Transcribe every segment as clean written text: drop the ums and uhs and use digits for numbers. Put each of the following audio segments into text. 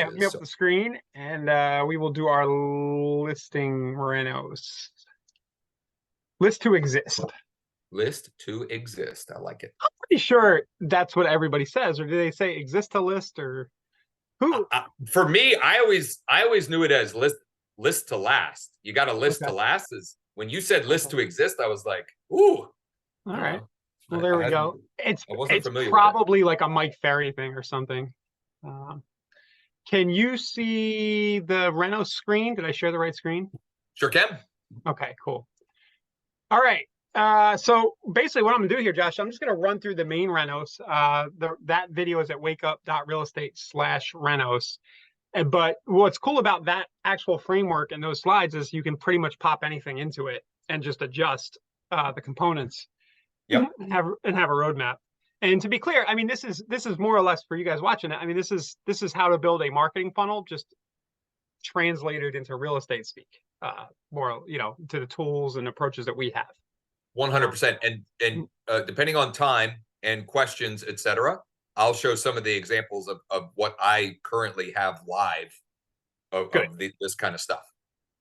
Yeah, me up So the screen, and we will do our listing Renos. List to exist. list to exist. I like it. Pretty sure that's what everybody says, or do they say exist to list, or who? For me, I always knew it as list to last. You got a list Okay. to last. Is when you said list Okay. to exist, I was like, ooh, All I don't right. know. Well, there we go. I wasn't It's familiar with it. probably like a Mike Ferry thing or something. Um, can you see the Renos screen? Did I share the right screen? Sure can. Okay, cool. All right. So basically what I'm gonna do here, Josh, I'm just gonna run through the main Renos. That video is at wakeup.realestate/Renos. But what's cool about that actual framework and those slides is you can pretty much pop anything into it and just adjust the components Yep. and have a roadmap. And to be clear, I mean, this is more or less for you guys watching it. I mean, this is how to build a marketing funnel, just translated into real estate speak, more, to the tools and approaches that we have. 100%. And depending on time and questions, etc., I'll show some of the examples of what I currently have live of this kind of stuff.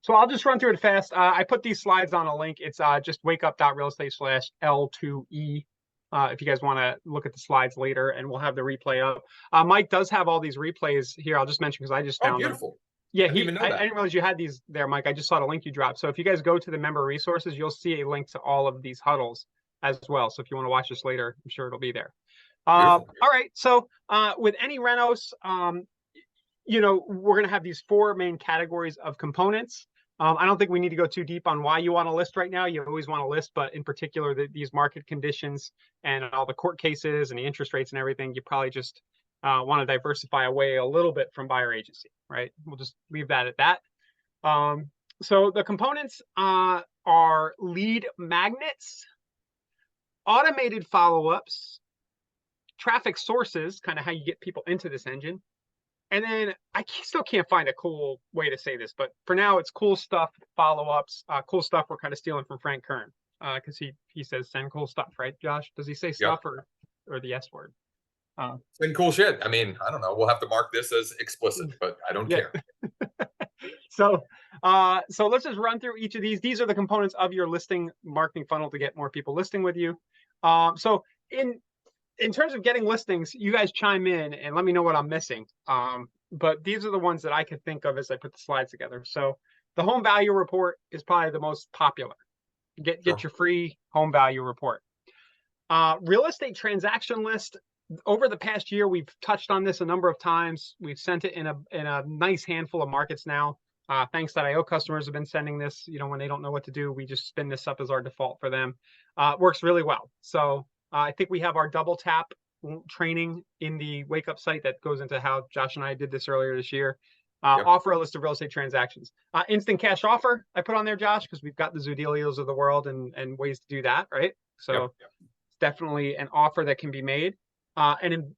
So I'll just run through it fast. I put these slides on a link. It's just wakeup.realestate/L2E. If you guys want to look at the slides later, and we'll have the replay up. Mike does have all these replays here. I'll just mention because I just found beautiful. them. Yeah, I didn't even know that. I didn't realize you had these there, Mike. I just saw the link you dropped. So if you guys go to the member resources, you'll see a link to all of these huddles as well. So if you want to watch this later, I'm sure it'll be there. All right. So with any Renos, we're going to have these 4 main categories of components. I don't think we need to go too deep on why you want to list right now. You always want to list, but in particular, these market conditions and all the court cases and the interest rates and everything, you probably just want to diversify away a little bit from buyer agency, right? We'll just leave that at that. So the components are lead magnets, automated follow-ups, traffic sources, kind of how you get people into this engine. And then I still can't find a cool way to say this, but for now it's cool stuff, follow-ups, cool stuff we're kind of stealing from Frank Kern, because he says send cool stuff, right, Josh? Does he say stuff or the S word? Send cool shit. I mean, I don't know. We'll have to mark this as explicit, but I don't care. So let's just run through each of these. These are the components of your listing marketing funnel to get more people listing with you. So in terms of getting listings, you guys chime in and let me know what I'm missing. But these are the ones that I could think of as I put the slides together. So the home value report is probably the most popular. Get your free home value report. Real estate transaction list. Over the past year, we've touched on this a number of times. We've sent it in a nice handful of markets now. Thanks.io customers have been sending this. When they don't know what to do, we just spin this up as our default for them. It works really well. So I think we have our double tap training in the Wake Up site that goes into how Josh and I did this earlier this year. Offer a list of real estate transactions. Instant cash offer I put on there, Josh, because we've got the Zoodelios of the world and ways to do that, right? So it's definitely an offer that can be made. Now I'm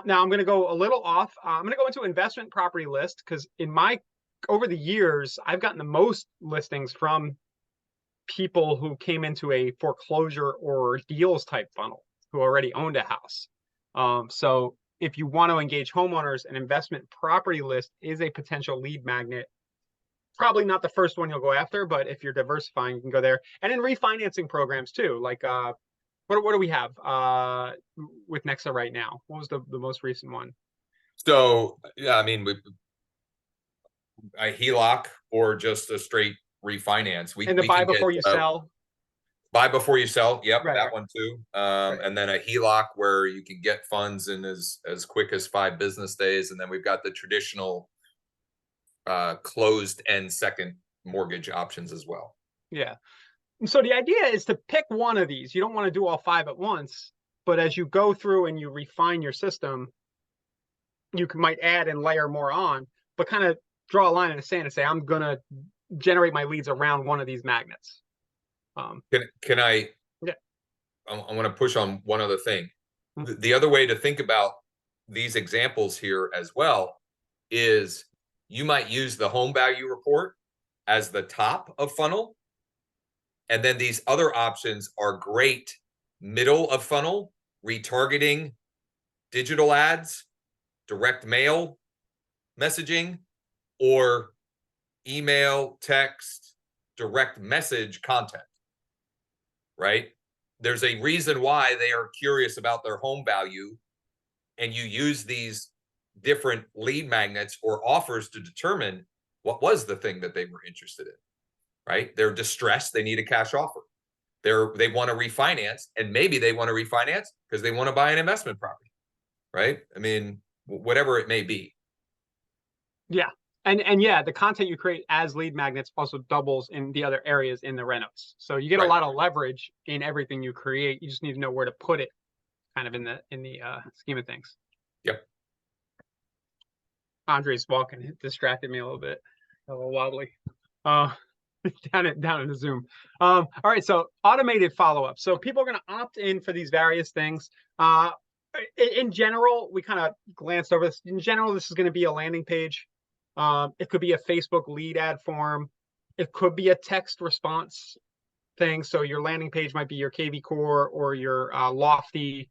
going to go a little off. I'm going to go into investment property list because over the years, I've gotten the most listings from people who came into a foreclosure or deals type funnel who already owned a house. So if you want to engage homeowners, an investment property list is a potential lead magnet. Probably not the first one you'll go after, but if you're diversifying, you can go there. And in refinancing programs too, like what do we have with NEXA right now? What was the most recent one? So yeah, I mean, a HELOC or just a straight refinance. And the buy before you sell. Buy before you sell. Yep, right, that one too. And then a HELOC where you can get funds in as quick as 5 business days. And then we've got the traditional closed end second mortgage options as well. Yeah. So the idea is to pick one of these. You don't want to do all 5 at once, but as you go through and you refine your system, you might add and layer more on, but kind of draw a line in the sand and say, I'm going to generate my leads around one of these magnets. Can I? Yeah. I want to push on one other thing. The other way to think about these examples here as well is you might use the home value report as the top of funnel. And then these other options are great middle of funnel, retargeting, digital ads, direct mail, messaging or email, text, direct message content, right? There's a reason why they are curious about their home value, and you use these different lead magnets or offers to determine what was the thing that they were interested in, right? They're distressed. They need a cash offer. They want to refinance, and maybe they want to refinance because they want to buy an investment property, right? I mean, whatever it may be. Yeah. And yeah, the content you create as lead magnets also doubles in the other areas in the renos. So you get a lot of leverage in everything you create. You just need to know where to put it kind of in the scheme of things. Yep. Andre's walking, it distracted me a little bit. A little wobbly. Down in the Zoom. All right, so automated follow-up. So people are going to opt in for these various things. In general, we kind of glanced over this. In general, this is going to be a landing page. It could be a Facebook lead ad form. It could be a text response thing. So your landing page might be your KV Core or your Lofty.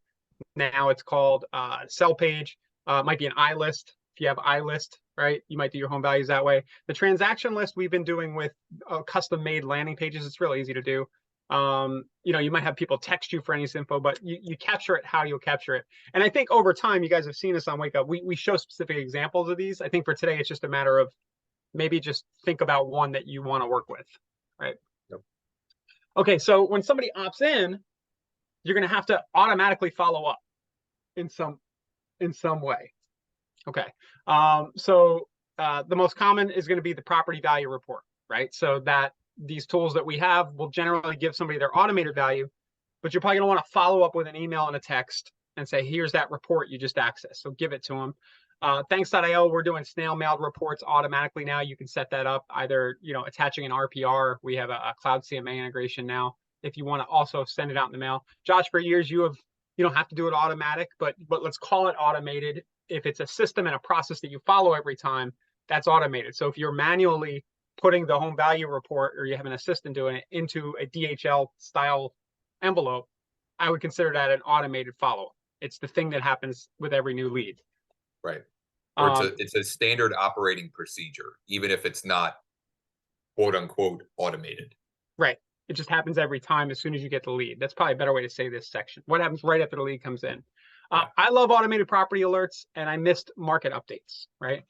Now it's called sell page. It might be an iList. If you have iList, right, you might do your home values that way. The transaction list we've been doing with custom made landing pages. It's real easy to do. You might have people text you for any info, but you capture it how you'll capture it. And I think over time, you guys have seen us on Wake Up. We show specific examples of these. I think for today, it's just a matter of maybe just think about one that you want to work with, right? Yep. Okay, so when somebody opts in, you're going to have to automatically follow up in some way. Okay, so the most common is going to be the property value report, right? So that these tools that we have will generally give somebody their automated value, but you're probably going to want to follow up with an email and a text and say, here's that report you just accessed. So give it to them. Thanks.io, we're doing snail mailed reports automatically now. You can set that up either, attaching an RPR. We have a cloud CMA integration now. If you want to also send it out in the mail. Josh, for years, you don't have to do it automatic, but let's call it automated. If it's a system and a process that you follow every time, that's automated. So if you're manually putting the home value report or you have an assistant doing it into a DHL style envelope, I would consider that an automated follow-up. It's the thing that happens with every new lead. Right. Or it's a standard operating procedure, even if it's not quote unquote automated. Right. It just happens every time as soon as you get the lead. That's probably a better way to say this section. What happens right after the lead comes in? I love automated property alerts, and I missed market updates, right?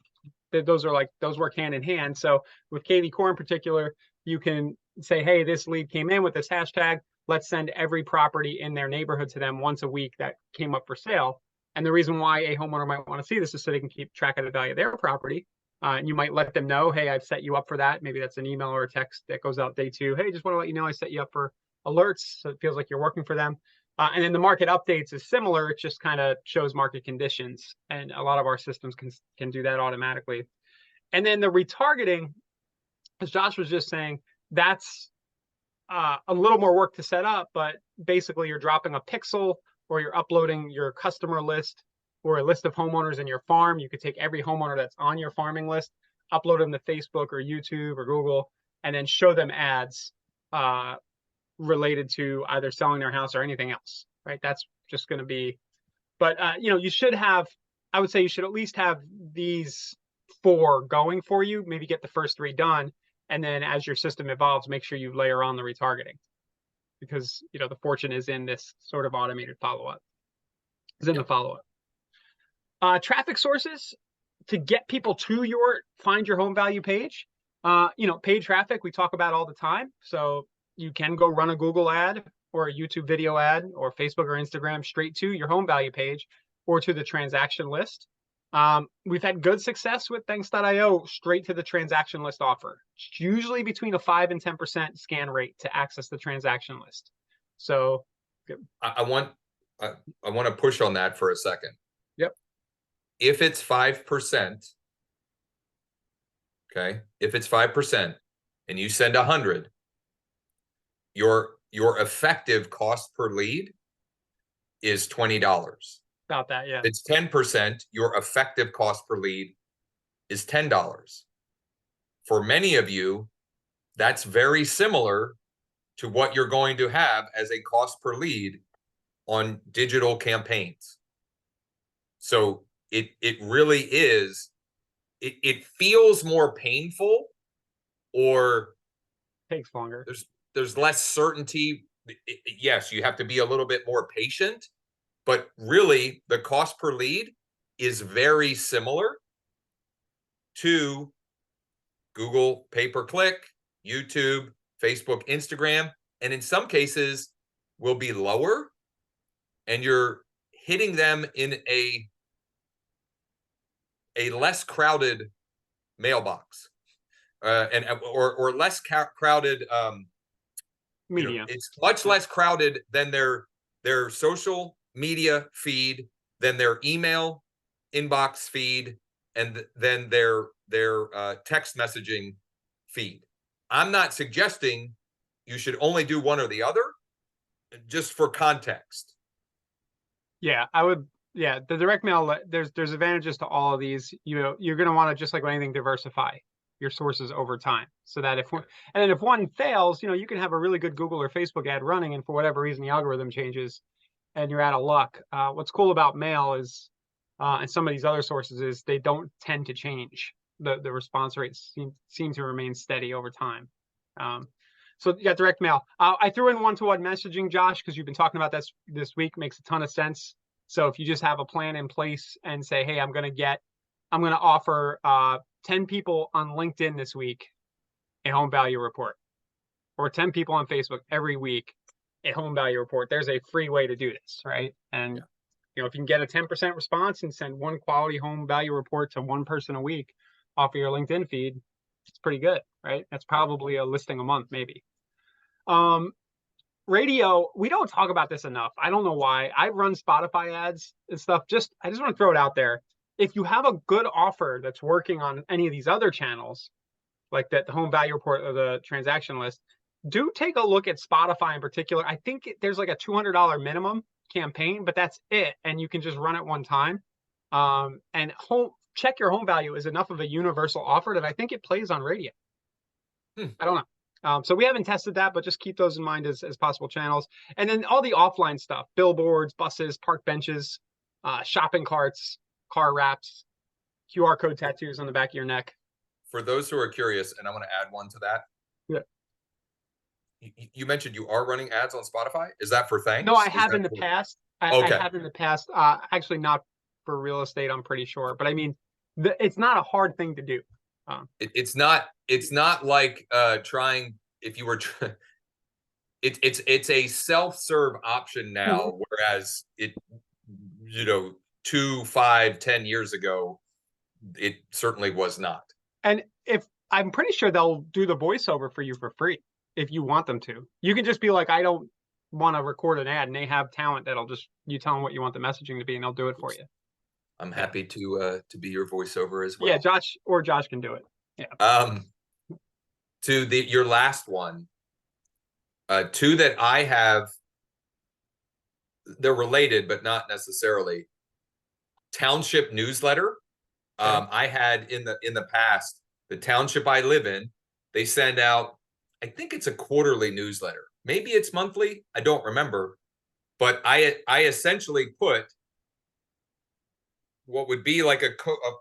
Those work hand in hand. So with KV Core in particular, you can say, hey, this lead came in with this hashtag. Let's send every property in their neighborhood to them once a week that came up for sale. And the reason why a homeowner might want to see this is so they can keep track of the value of their property. And you might let them know, hey, I've set you up for that. Maybe that's an email or a text that goes out day 2. Hey, just want to let you know I set you up for alerts. So it feels like you're working for them. And then the market updates is similar. It just kind of shows market conditions. And a lot of our systems can do that automatically. And then the retargeting, as Josh was just saying, that's a little more work to set up. But basically, you're dropping a pixel or you're uploading your customer list or a list of homeowners in your farm. You could take every homeowner that's on your farming list, upload them to Facebook or YouTube or Google, and then show them ads related to either selling their house or anything else, right? That's just going to be, but you should have, I would say you should at least have these 4 going for you, maybe get the first 3 done. And then as your system evolves, make sure you layer on the retargeting, because, the fortune is in this sort of automated follow-up, is in the follow-up. Traffic sources to get people to find your home value page. Paid traffic we talk about all the time. So you can go run a Google ad or a YouTube video ad or Facebook or Instagram straight to your home value page or to the transaction list. We've had good success with Thanks.io straight to the transaction list offer. It's usually between a 5 and 10% scan rate to access the transaction list. So I want to push on that for a second. Yep. If it's 5%, okay, if it's 5% and you send 100, your effective cost per lead is $20. About that, yeah. If it's 10%, your effective cost per lead is $10. For many of you, that's very similar to what you're going to have as a cost per lead on digital campaigns. So it really is it feels more painful, or Takes longer. there's less certainty. Yes, you have to be a little bit more patient, but really the cost per lead is very similar to Google pay-per-click, YouTube, Facebook, Instagram, and in some cases will be lower, and you're hitting them in a less crowded mailbox, or less crowded. Media. It's much less crowded than their social media feed, than their email inbox feed, and then their text messaging feed. I'm not suggesting you should only do one or the other, just for context. Yeah, I would. Yeah, the direct mail, there's advantages to all of these. You know, you're going to want to, just like with anything, diversify your sources over time, so that and then if one fails, you know, you can have a really good Google or Facebook ad running, and for whatever reason the algorithm changes and you're out of luck. What's cool about mail is, and some of these other sources, is they don't tend to change. The response rates seem to remain steady over time. So you got direct mail. I threw in one-to-one messaging, Josh, because you've been talking about this week. Makes a ton of sense. So if you just have a plan in place and say, hey, I'm going to offer 10 people on LinkedIn this week a home value report, or 10 people on Facebook every week a home value report. There's a free way to do this, right? And you know, if you can get a 10% response and send one quality home value report to one person a week off of your LinkedIn feed, it's pretty good, right? That's probably a listing a month, maybe. Radio, we don't talk about this enough. I don't know why. I run Spotify ads and stuff. I just want to throw it out there. If you have a good offer that's working on any of these other channels, like the home value report or the transaction list, do take a look at Spotify in particular. I think there's like a $200 minimum campaign, but that's it. And you can just run it one time. And check your home value is enough of a universal offer that I think it plays on radio. I don't know. So we haven't tested that, but just keep those in mind as possible channels. And then all the offline stuff, billboards, buses, park benches, shopping carts, car wraps, QR code tattoos on the back of your neck. For those who are curious, and I want to add one to that. Yeah. You mentioned you are running ads on Spotify. Is that for Thanks? No, I have in the past. Okay. I have in the past. Actually, not for real estate, I'm pretty sure. But I mean, it's not a hard thing to do. It's not like trying, if you were it's a self-serve option now, whereas it, you know, 2, 5, 10 years ago, it certainly was not. And I'm pretty sure they'll do the voiceover for you for free if you want them to. You can just be like, I don't want to record an ad, and they have talent that'll you tell them what you want the messaging to be, and they'll do it for you. I'm happy to be your voiceover as well. Yeah, Josh can do it. Yeah. To your last one, two that I have, they're related but not necessarily. Township newsletter. I had in the past, the township I live in, they send out, I think it's a quarterly newsletter. Maybe it's monthly. I don't remember. But I essentially put what would be like a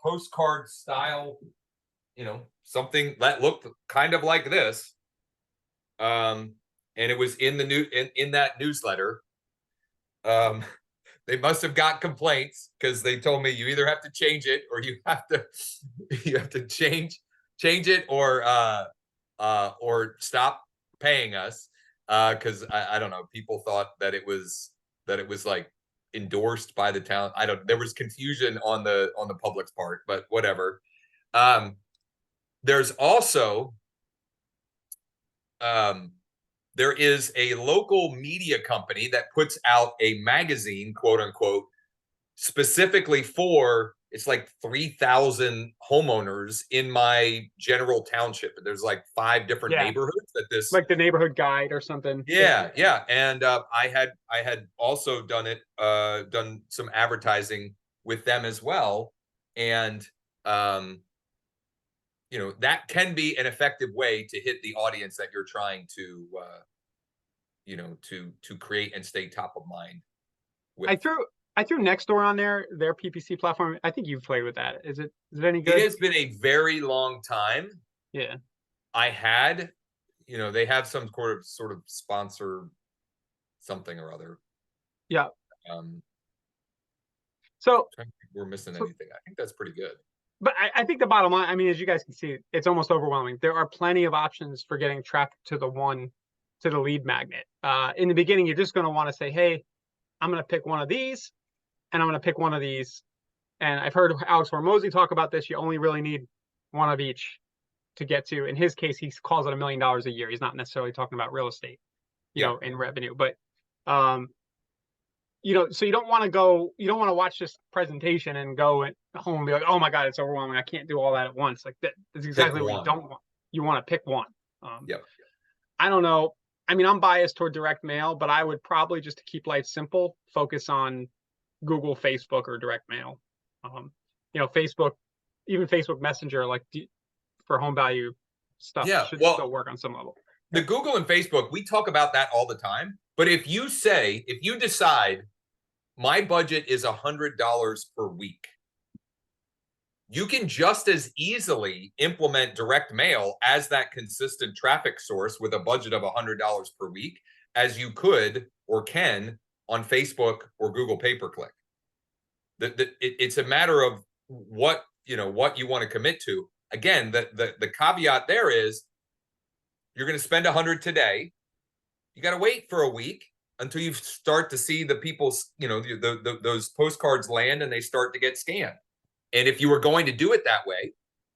postcard style, you know, something that looked kind of like this. And it was in the in that newsletter. They must have got complaints, because they told me you either have to change it, or you have to change it, or stop paying us, because I don't know, people thought that it was like endorsed by the town. There was confusion on the public's part, but whatever. There's also there is a local media company that puts out a magazine, quote unquote, specifically for, it's like 3,000 homeowners in my general township. And there's like 5 different neighborhoods that this, like the neighborhood guide or something. Yeah. And I had also done some advertising with them as well. And you know, that can be an effective way to hit the audience that you're trying to you know, to create and stay top of mind with. I threw Nextdoor on there, their PPC platform. I think you've played with that. Is it any It good? has been a very long time. Yeah. I had, they have some sort of sponsor something or other. Yeah. Um, So, trying to think if we're missing so anything. I think that's pretty good. but I think the bottom line, I mean, as you guys can see, it's almost overwhelming. There are plenty of options for getting traffic to the lead magnet. In the beginning, you're just going to want to say, hey, I'm going to pick one of these and I'm going to pick one of these. And I've heard Alex Hormozy talk about this. You only really need one of each to get to. In his case, he calls it $1 million a year. He's not necessarily talking about real estate, in revenue. But so you don't want to watch this presentation and go home and be like, oh my God, it's overwhelming. I can't do all that at once. Like that's exactly what you don't want. You want to pick one. Yep. I don't know. I mean, I'm biased toward direct mail, but I would probably, just to keep life simple, focus on Google, Facebook, or direct mail. Facebook, even Facebook Messenger, like for home value stuff, should still work on some level. The Google and Facebook, we talk about that all the time. But if you decide my budget is $100 per week, you can just as easily implement direct mail as that consistent traffic source with a budget of $100 per week as you could or can on Facebook or Google pay-per-click. It's a matter of what you want to commit to. Again, the caveat there is you're going to spend $100 today. You got to wait for a week until you start to see the people's, those postcards land and they start to get scanned. And if you were going to do it that way,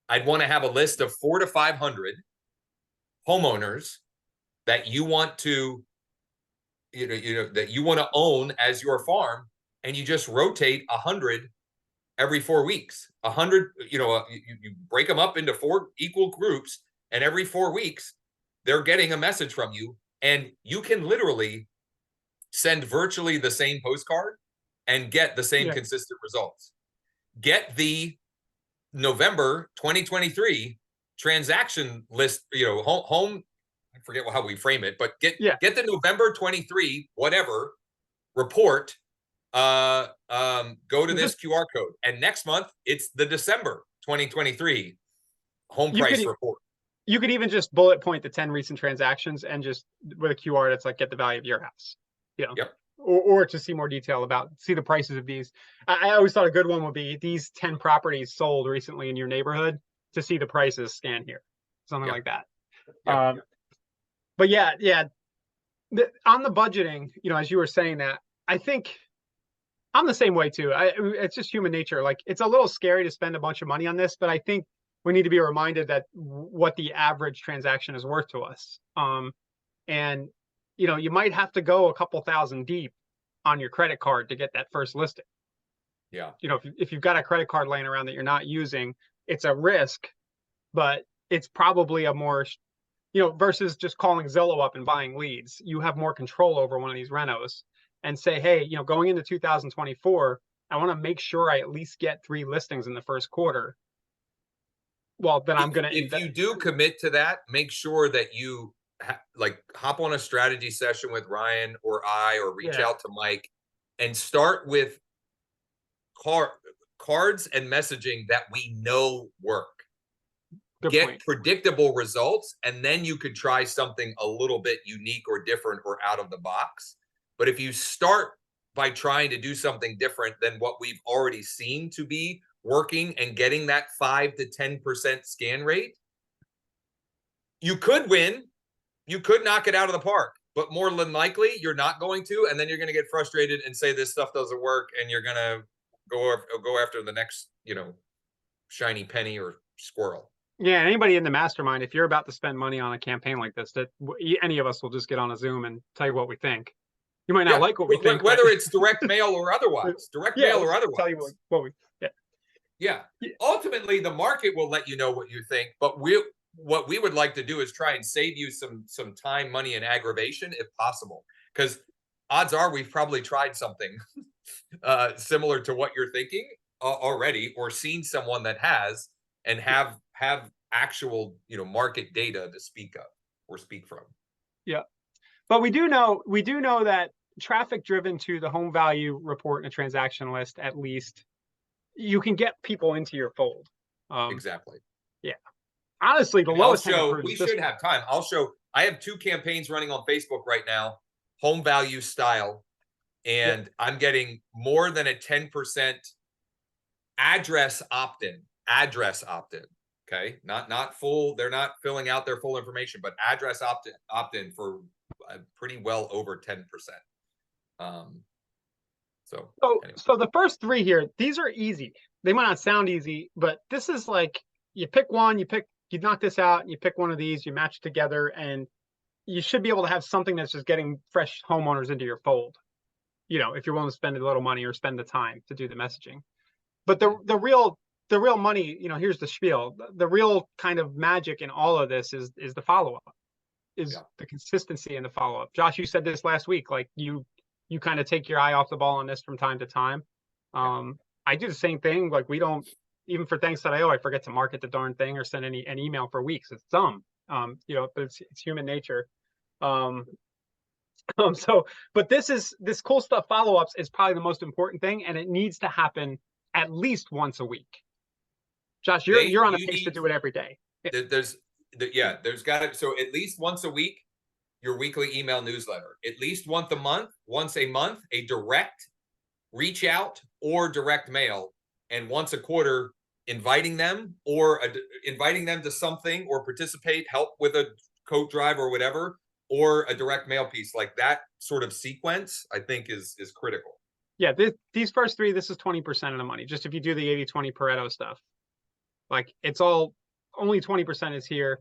I'd want to have a list of 400 to 500 homeowners that you want to, that you want to own as your farm, and you just rotate 100 every 4 weeks. 100, you break them up into 4 equal groups, and every 4 weeks they're getting a message from you, and you can literally send virtually the same postcard and get the same consistent results. Get the November 2023 transaction list, home, I forget how we frame it, but get the November 23 whatever report, go to this QR code, and next month it's the December 2023 home price report. You could even just bullet point the 10 recent transactions and just with a QR that's like, get the value of your house. Yep. Or to see more detail see the prices of these. I always thought a good one would be these 10 properties sold recently in your neighborhood, to see the prices scan here, something like that. But on the budgeting, as you were saying that, I think I'm the same way too. It's just human nature. Like, it's a little scary to spend a bunch of money on this, but I think we need to be reminded that what the average transaction is worth to us. And you might have to go a couple thousand deep on your credit card to get that first listing. Yeah. If you've got a credit card laying around that you're not using, it's a risk, but it's probably a more, versus just calling Zillow up and buying leads. You have more control over one of these renos and say, hey, going into 2024, I want to make sure I at least get 3 listings in the first quarter. Well, then I'm going to. If you do commit to that, make sure that you hop on a strategy session with Ryan or or reach out to Mike and start with cards and messaging that we know work. Get predictable results, and then you could try something a little bit unique or different or out of the box. But if you start by trying to do something different than what we've already seen to be working and getting that 5 to 10% scan rate, you could win. You could knock it out of the park, but more than likely you're not going to, and then you're going to get frustrated and say this stuff doesn't work, and you're going to go after the next, shiny penny or squirrel. Yeah, anybody in the mastermind, if you're about to spend money on a campaign like this, that any of us will just get on a Zoom and tell you what we think. You might not like what we think, whether it's direct mail or otherwise. Tell you what we. Yeah. Ultimately, the market will let you know what you think, but what we would like to do is try and save you some time, money, and aggravation if possible. Because odds are we've probably tried something similar to what you're thinking already, or seen someone that has, and have actual market data to speak of or speak from. Yeah, but we do know that traffic driven to the home value report and a transaction list, at least you can get people into your fold. Exactly. Yeah. Honestly, the And I'll lowest hanging show, fruit we is this should one. have time. I'll show, I have 2 campaigns running on Facebook right now, home value style, and I'm getting more than a 10% address opt-in. Okay, not full. They're not filling out their full information, but address opt-in for pretty well over 10%. So anyway. So the first three here, these are easy. They might not sound easy, but this is like you pick one, you knock this out, and you pick one of these, you match together, and you should be able to have something that's just getting fresh homeowners into your fold. You know, if you're willing to spend a little money or spend the time to do the messaging. But the real money, you know, here's the spiel. The real kind of magic in all of this is the follow up, is the consistency in the follow up. Josh, you said this last week, like you kind of take your eye off the ball on this from time to time. I do the same thing. Like we don't, even for thanks.io, I forget to market the darn thing or send an email for weeks. It's dumb. You know, but it's human nature. So, but this cool stuff follow-ups is probably the most important thing, and it needs to happen at least once a week. Josh, you're on a pace to do it every day. There's got to, so at least once a week, your weekly email newsletter, at least once a month, a direct reach out or direct mail, and once a quarter, inviting them to something or participate, help with a coat drive or whatever, or a direct mail piece. Like that sort of sequence, I think is critical. Yeah, these first three, this is 20% of the money. Just if you do the 80-20 Pareto stuff, like it's all only 20% is here.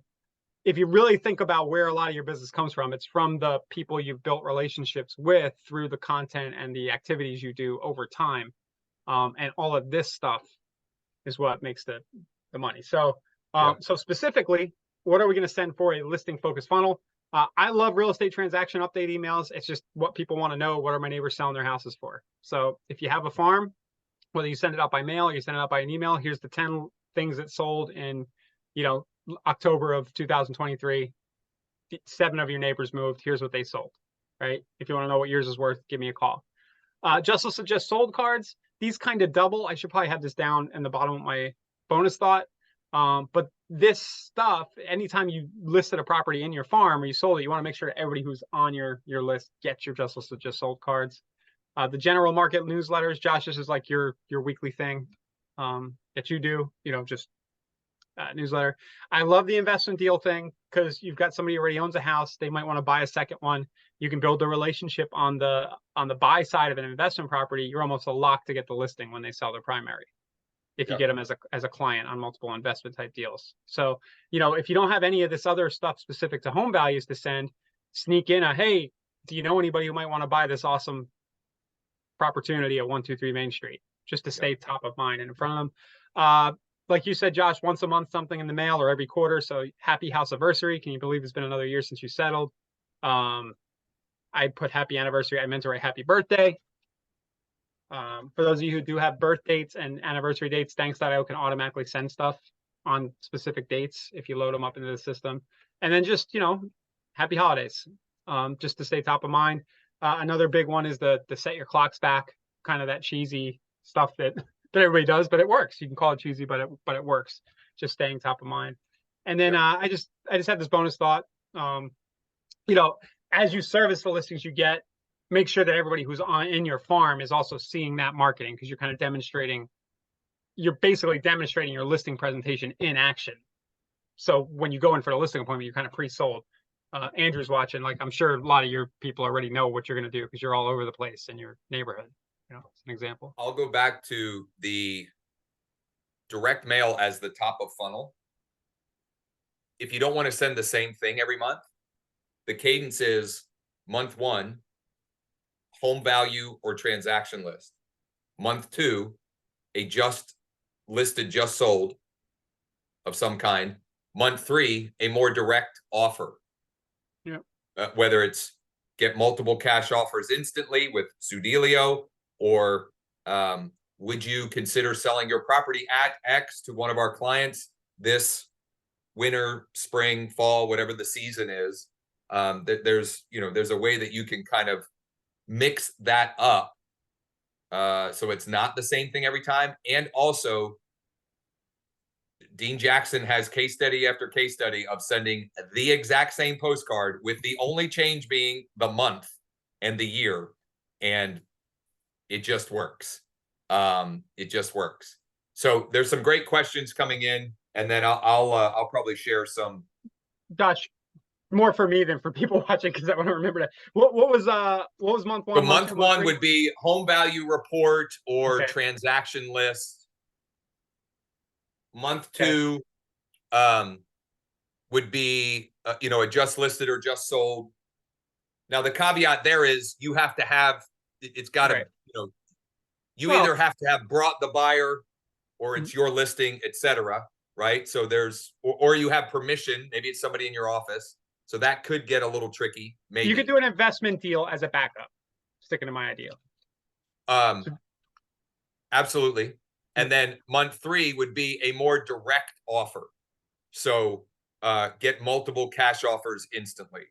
If you really think about where a lot of your business comes from, it's from the people you've built relationships with through the content and the activities you do over time. And all of this stuff is what makes the money. So, so specifically, what are we going to send for a listing focused funnel? I love real estate transaction update emails. It's just what people want to know. What are my neighbors selling their houses for? So if you have a farm, whether you send it out by mail or you send it out by an email, here's the 10 things that sold in, you know, October of 2023. 7 of your neighbors moved. Here's what they sold, right? If you want to know what yours is worth, give me a call. Just sold cards. These kind of double. I should probably have this down in the bottom of my bonus thought. But this stuff, anytime you listed a property in your farm or you sold it, you want to make sure that everybody who's on your list gets your just sold cards. The general market newsletters, Josh, this is like your weekly thing that you do, you know, just newsletter. I love the investment deal thing because you've got somebody who already owns a house. They might want to buy a second one. You can build a relationship on the buy side of an investment property. You're almost a lock to get the listing when they sell their primary, if you get them as a client on multiple investment type deals. So, you know, if you don't have any of this other stuff specific to home values to send, sneak in a, hey, do you know anybody who might want to buy this awesome opportunity at 123 Main Street, just to stay top of mind and in front of them. Like you said, Josh, once a month, something in the mail or every quarter. So happy house anniversary. Can you believe it's been another year since you settled? I put happy anniversary. I meant to write happy birthday. For those of you who do have birth dates and anniversary dates, thanks.io can automatically send stuff on specific dates if you load them up into the system. And then just, you know, happy holidays, just to stay top of mind. Another big one is the set your clocks back, kind of that cheesy stuff that everybody does, but it works. You can call it cheesy, but it works. Just staying top of mind. And then I just had this bonus thought. You know, as you service the listings you get, make sure that everybody who's in your farm is also seeing that marketing, because you're kind of you're basically demonstrating your listing presentation in action. So when you go in for the listing appointment, you're kind of pre-sold. Andrew's watching. Like, I'm sure a lot of your people already know what you're going to do because you're all over the place in your neighborhood. You know, it's an example. I'll go back to the direct mail as the top of funnel. If you don't want to send the same thing every month, the cadence is month 1, home value or transaction list. Month 2, a just listed, just sold of some kind. Month 3, a more direct offer. Whether it's get multiple cash offers instantly with Zoodealio, or would you consider selling your property at X to one of our clients this winter, spring, fall, whatever the season is. There's a way that you can kind of mix that up. So it's not the same thing every time. And also, Dean Jackson has case study after case study of sending the exact same postcard with the only change being the month and the year. And it just works. It just works. So there's some great questions coming in, and then I'll probably share some. Josh, more for me than for people watching because I want to remember that. What was month one? The month one would be home value report or Okay. transaction list. Month Okay. two would be a just listed or just sold. Now the caveat there is you have to have it's got to Right. you either have to have brought the buyer or it's your listing, etc. Right? So there's or you have permission. Maybe it's somebody in your office. So that could get a little tricky. Maybe you could do an investment deal as a backup. Sticking to my idea. Absolutely. And then month three would be a more direct offer. So get multiple cash offers instantly.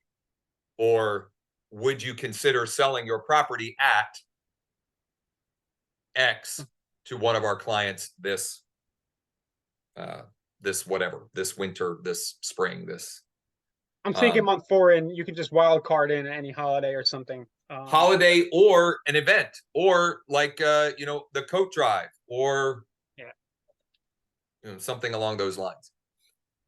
Or would you consider selling your property at X to one of our clients this winter, this spring, this. I'm thinking month four, and you can just wild card in any holiday or something. Holiday or an event, or like the coat drive, or something along those lines.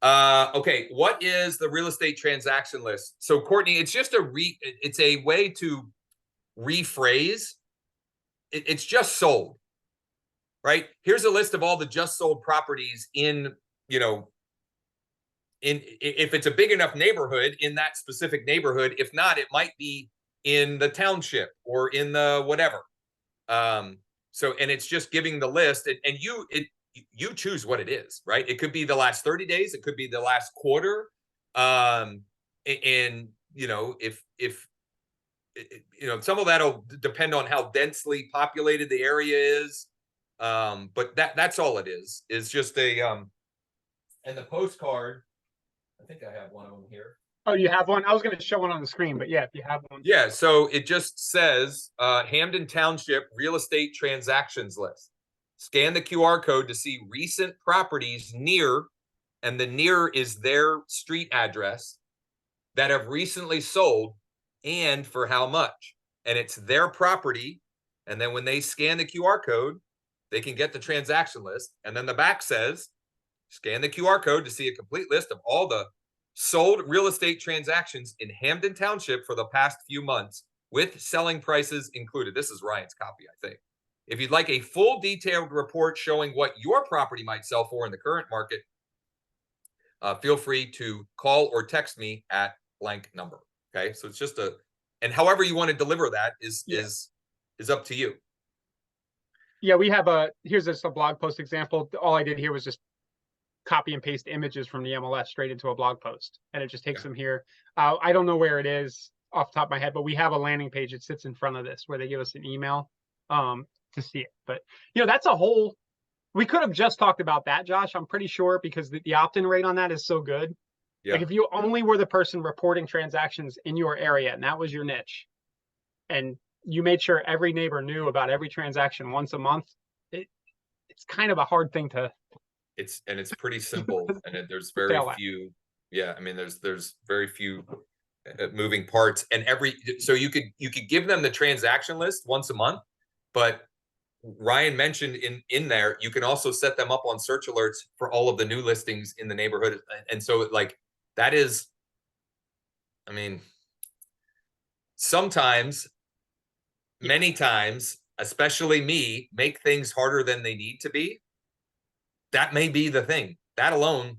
Okay, what is the real estate transaction list? So Courtney, it's just it's a way to rephrase. It's just sold, right? Here's a list of all the just sold properties in if it's a big enough neighborhood in that specific neighborhood. If not, it might be in the township or in the whatever. So, and it's just giving the list, and you choose what it is, right? It could be the last 30 days. It could be the last quarter. And if some of that'll depend on how densely populated the area is. But that's all it is just and the postcard, I think I have one of them here. Oh, you have one? I was going to show one on the screen, but yeah, if you have one. Yeah, so it just says Hamden Township real estate transactions list. Scan the QR code to see recent properties near, and the near is their street address, that have recently sold and for how much. And it's their property. And then when they scan the QR code, they can get the transaction list. And then the back says, scan the QR code to see a complete list of all the sold real estate transactions in Hamden Township for the past few months, with selling prices included. This is Ryan's copy, I think. If you'd like a full detailed report showing what your property might sell for in the current market, feel free to call or text me at blank number. Okay, so it's just and however you want to deliver that is up to you. Yeah, we have here's just a blog post example. All I did here was just copy and paste images from the MLS straight into a blog post, and it just takes them here. I don't know where it is off the top of my head, but we have a landing page that sits in front of this where they give us an email to see it. But that's a whole. We could have just talked about that, Josh. I'm pretty sure, because the opt-in rate on that is so good. Yeah. Like if you only were the person reporting transactions in your area and that was your niche, and you made sure every neighbor knew about every transaction once a month, it's kind of a hard thing to. It's pretty simple, and there's very few. Yeah, I mean, there's very few moving parts, and so you could give them the transaction list once a month, but Ryan mentioned in there, you can also set them up on search alerts for all of the new listings in the neighborhood. And so that is, I mean, sometimes, many times, especially me, make things harder than they need to be. That may be the thing. That alone,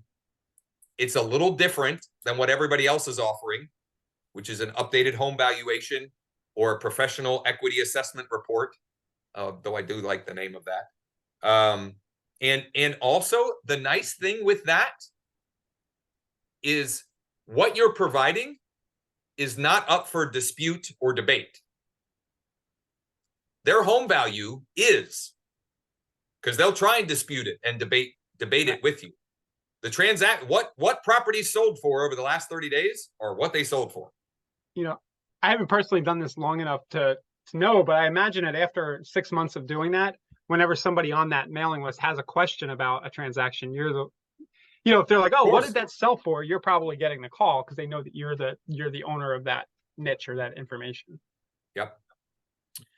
it's a little different than what everybody else is offering, which is an updated home valuation or a professional equity assessment report. Though I do like the name of that. And also the nice thing with that is what you're providing is not up for dispute or debate. Their home value is, because they'll try and dispute it and debate it with you. The what properties sold for over the last 30 days are what they sold for. I haven't personally done this long enough to no, but I imagine it after 6 months of doing that, whenever somebody on that mailing list has a question about a transaction, you're the, if they're like, Of oh, what did course. that sell for? You're probably getting the call because they know that you're the owner of that niche or that information. Yep.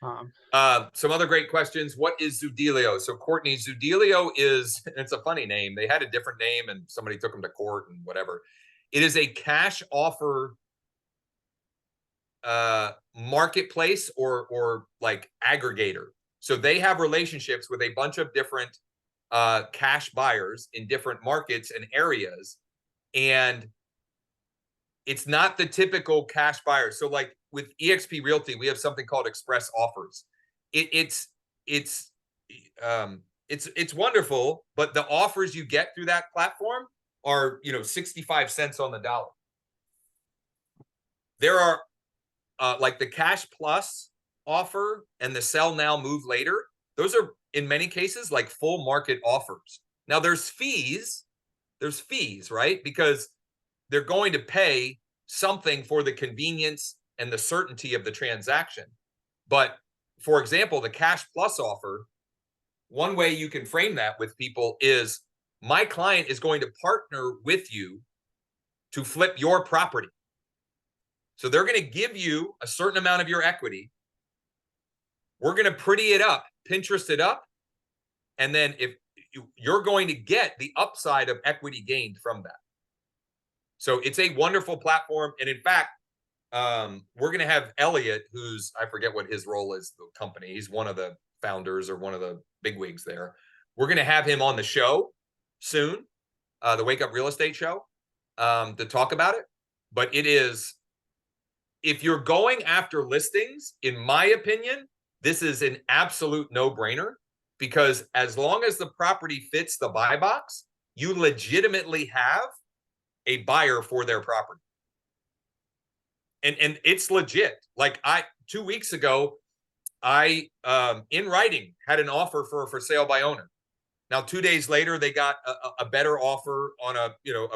Um, Some other great questions. What is Zudilio? So Courtney, Zudilio is, it's a funny name. They had a different name and somebody took them to court and whatever. It is a cash offer marketplace or like aggregator. So they have relationships with a bunch of different cash buyers in different markets and areas. And it's not the typical cash buyer. So like with eXp Realty, we have something called express offers. It's wonderful, but the offers you get through that platform are 65 cents on the dollar. There are like the cash plus offer and the sell now move later. Those are in many cases like full market offers. Now there's fees, right? Because they're going to pay something for the convenience and the certainty of the transaction. But for example, the cash plus offer, one way you can frame that with people is my client is going to partner with you to flip your property. So they're going to give you a certain amount of your equity. We're going to pretty it up, Pinterest it up. And then if you're going to get the upside of equity gained from that. So it's a wonderful platform. And in fact, we're going to have Elliot, who's, I forget what his role is, the company. He's one of the founders or one of the bigwigs there. We're going to have him on the show soon, the Wake Up Real Estate Show, to talk about it. But it is, if you're going after listings, in my opinion, this is an absolute no-brainer, because as long as the property fits the buy box, you legitimately have a buyer for their property. And it's legit. Like 2 weeks ago, I in writing had an offer for sale by owner. Now 2 days later, they got a better offer on a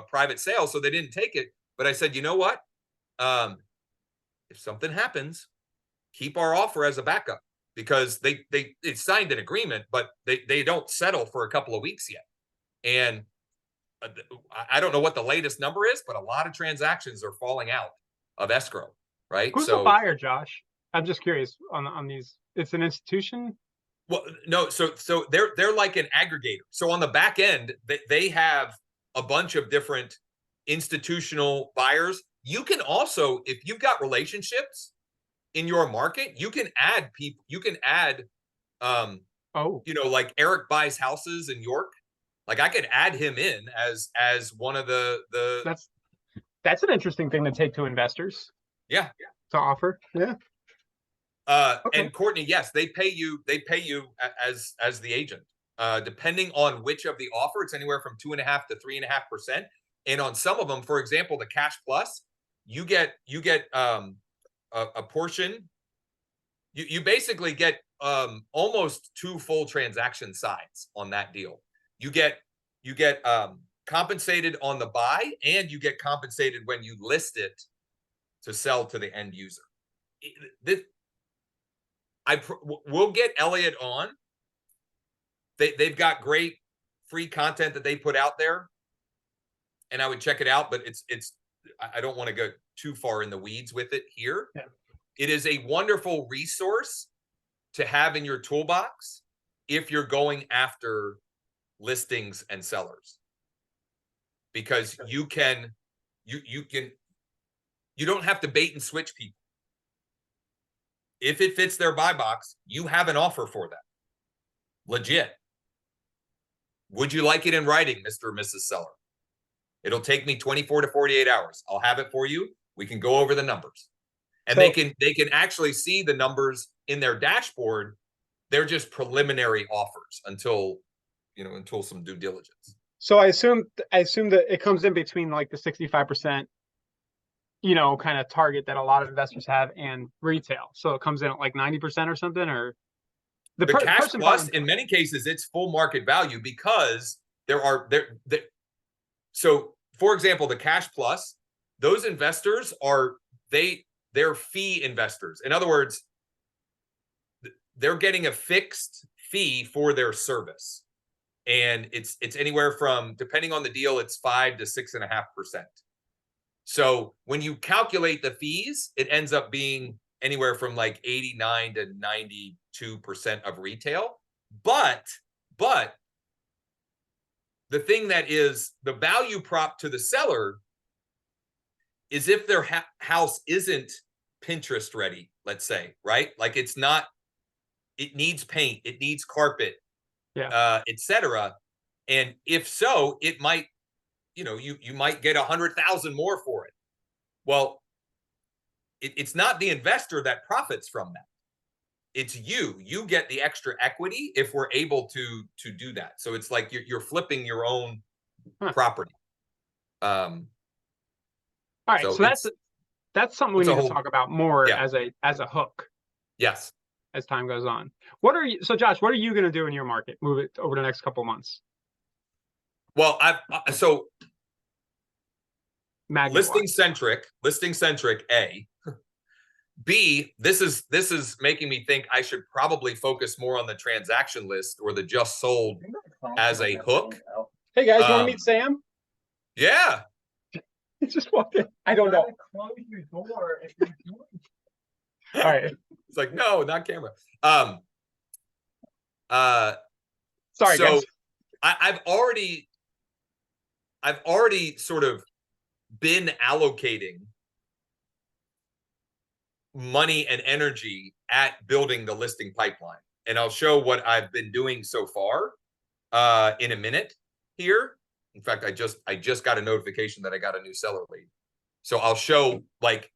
private sale, so they didn't take it. But I said, you know what? If something happens, keep our offer as a backup, because they signed an agreement, but they don't settle for a couple of weeks yet. And I don't know what the latest number is, but a lot of transactions are falling out of escrow, right? who's the buyer, Josh? I'm just curious on these. It's an institution. Well, no, so they're like an aggregator. So on the back end, they have a bunch of different institutional buyers. You can also, if you've got relationships in your market, you can add people. You can add, like Eric buys houses in York. Like I could add him in as one of the. That's an interesting thing to take to investors. Yeah. To offer. Yeah. Okay. And Courtney, yes, they pay you as the agent. Depending on which of the offer, it's anywhere from 2.5% to 3.5%. And on some of them, for example, the Cash Plus, you get a portion. You basically get almost 2 full transaction sides on that deal. You get compensated on the buy, and you get compensated when you list it to sell to the end user. We'll get Elliot on. They've got great free content that they put out there, and I would check it out. But I don't want to go too far in the weeds with it here. Yeah. It is a wonderful resource to have in your toolbox if you're going after listings and sellers, because you don't have to bait and switch people. If it fits their buy box, you have an offer for them. Legit. Would you like it in writing, Mr. or Mrs. Seller? It'll take me 24 to 48 hours. I'll have it for you. We can go over the numbers. And they can actually see the numbers in their dashboard. They're just preliminary offers until some due diligence. So I assume that it comes in between like the 65%, kind of target that a lot of investors have, and retail. So it comes in at like 90% or something, or the Cash Plus, in many cases, it's full market value, because so for example, the Cash Plus, those investors they're fee investors. In other words, they're getting a fixed fee for their service. And it's anywhere from, depending on the deal, it's 5 to 6.5%. So when you calculate the fees, it ends up being anywhere from like 89 to 92% of retail. But the thing that is the value prop to the seller is if their house isn't Pinterest ready, let's say, right? Like it needs paint, it needs carpet, etc. And if so, it might, you might get 100,000 more for it. Well, it's not the investor that profits from that. It's you get the extra equity if we're able to do that. So it's like you're flipping your own property. All right, so that's something we need to talk about more as a hook. Yes. As time goes on. So Josh, what are you going to do in your market? Move it over the next couple of months. Well, listing centric, A. B, this is making me think I should probably focus more on the transaction list or the just sold as a hook. Hey guys, you want to meet Sam? Yeah. He just walked in. I don't know. Close your door if you're doing. All right. It's like, no, not camera. Sorry, so guys. I've already sort of been allocating money and energy at building the listing pipeline. And I'll show what I've been doing so far in a minute here. In fact, I just got a notification that I got a new seller lead. So I'll show, like,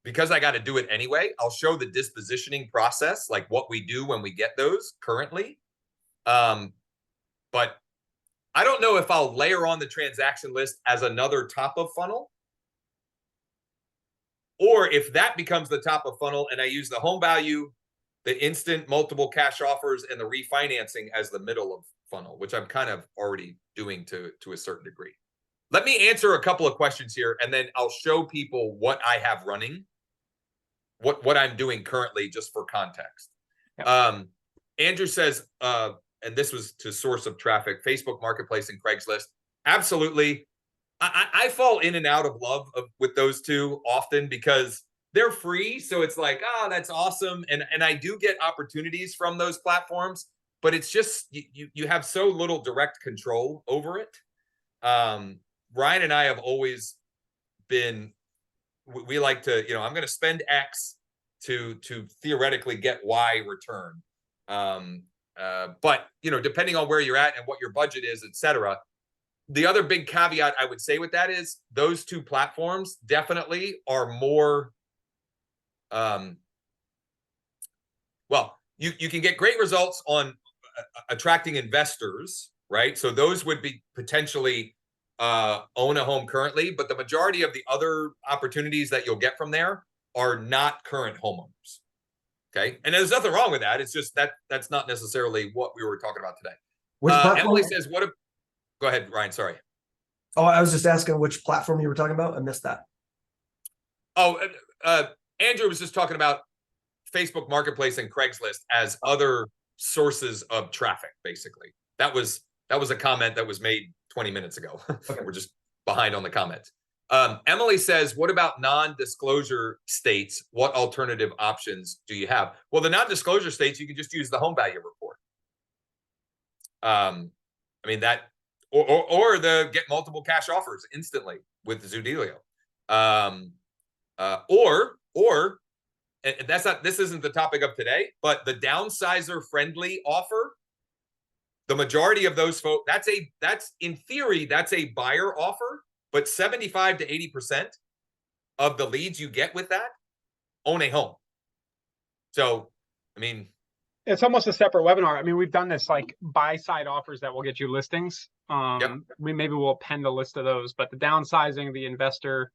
because I got to do it anyway, I'll show the dispositioning process, like what we do when we get those currently. But I don't know if I'll layer on the transaction list as another top of funnel, or if that becomes the top of funnel and I use the home value, the instant multiple cash offers, and the refinancing as the middle of funnel, which I'm kind of already doing to a certain degree. Let me answer a couple of questions here, and then I'll show people what I have running, what I'm doing currently, just for context. Yep. Andrew says, and this was to source of traffic, Facebook Marketplace and Craigslist. Absolutely. I fall in and out of love with those two often because they're free. So it's like, oh, that's awesome. And I do get opportunities from those platforms, but it's just, you have so little direct control over it. Ryan and I have always been, we like to, I'm going to spend X to theoretically get Y return. But, depending on where you're at and what your budget is, et cetera. The other big caveat I would say with that is those two platforms definitely are more, well, you can get great results on attracting investors, right? So those would be potentially own a home currently, but the majority of the other opportunities that you'll get from there are not current homeowners. Okay. And there's nothing wrong with that. It's just that's not necessarily what we were talking about today. Emily says, go ahead, Ryan. Sorry. Oh, I was just asking which platform you were talking about. I missed that. Oh, Andrew was just talking about Facebook Marketplace and Craigslist as other sources of traffic, basically. That was a comment that was made 20 minutes ago. Okay. We're just behind on the comments. Emily says, what about non-disclosure states? What alternative options do you have? Well, the non-disclosure states, you can just use the home value report. I mean, that, or the get multiple cash offers instantly with Zoodealio. Or and this isn't the topic of today, but the downsizer friendly offer, the majority of those folks, that's in theory, that's a buyer offer, but 75 to 80% of the leads you get with that own a home. So, I mean, it's almost a separate webinar. I mean, we've done this like buy side offers that will get you listings. Yep. Maybe we'll append a list of those, but the downsizing, the investor,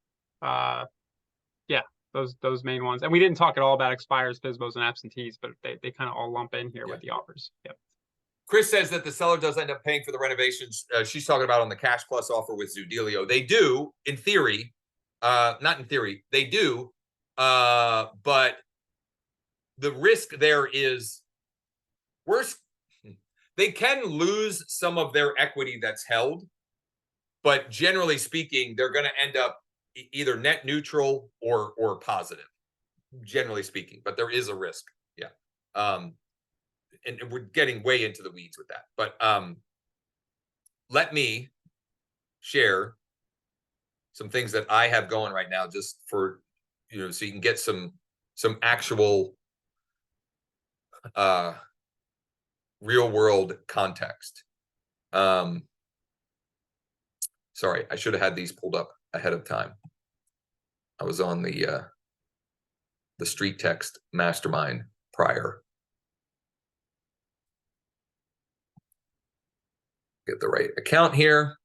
those main ones. And we didn't talk at all about expires, FSBOs, and absentees, but they kind of all lump in here with the offers. Yep. Chris says that the seller does end up paying for the renovations. She's talking about on the cash plus offer with Zoodealio. They do, in theory, not in theory, they do, but the risk there is worse. They can lose some of their equity that's held, but generally speaking, they're going to end up either net neutral or positive, generally speaking. But there is a risk. Yeah. And we're getting way into the weeds with that. But let me share some things that I have going right now, just for, so you can get some actual real world context. Sorry, I should have had these pulled up ahead of time. I was on the Street Text Mastermind prior. Get the right account here.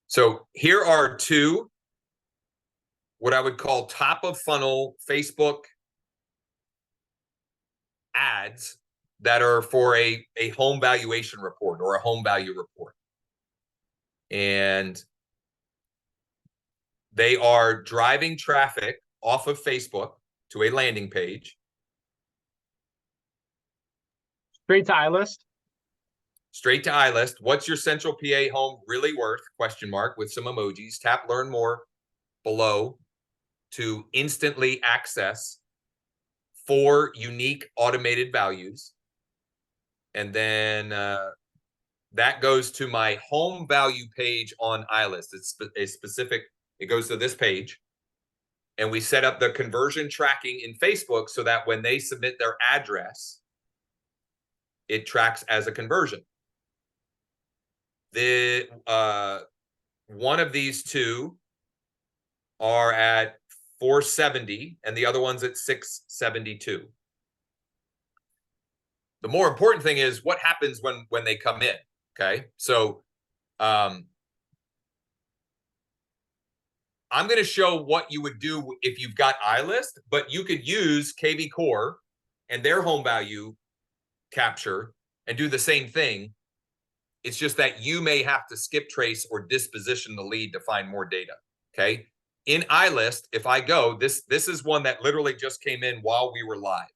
So here are two, what I would call top of funnel Facebook ads that are for a home valuation report or a home value report. And they are driving traffic off of Facebook to a landing page. Straight to iList. Straight to iList. What's your Central PA home really worth? Question mark with some emojis. Tap learn more below to instantly access 4 unique automated values. And then that goes to my home value page on iList. It's a specific, it goes to this page. And we set up the conversion tracking in Facebook so that when they submit their address, it tracks as a conversion. The one of these two are at 470 and the other one's at 672. The more important thing is what happens when they come in. Okay, so I'm going to show what you would do if you've got iList, but you could use KV Core and their home value capture and do the same thing. It's just that you may have to skip trace or disposition the lead to find more data. Okay. In iList, if I go, this is one that literally just came in while we were live.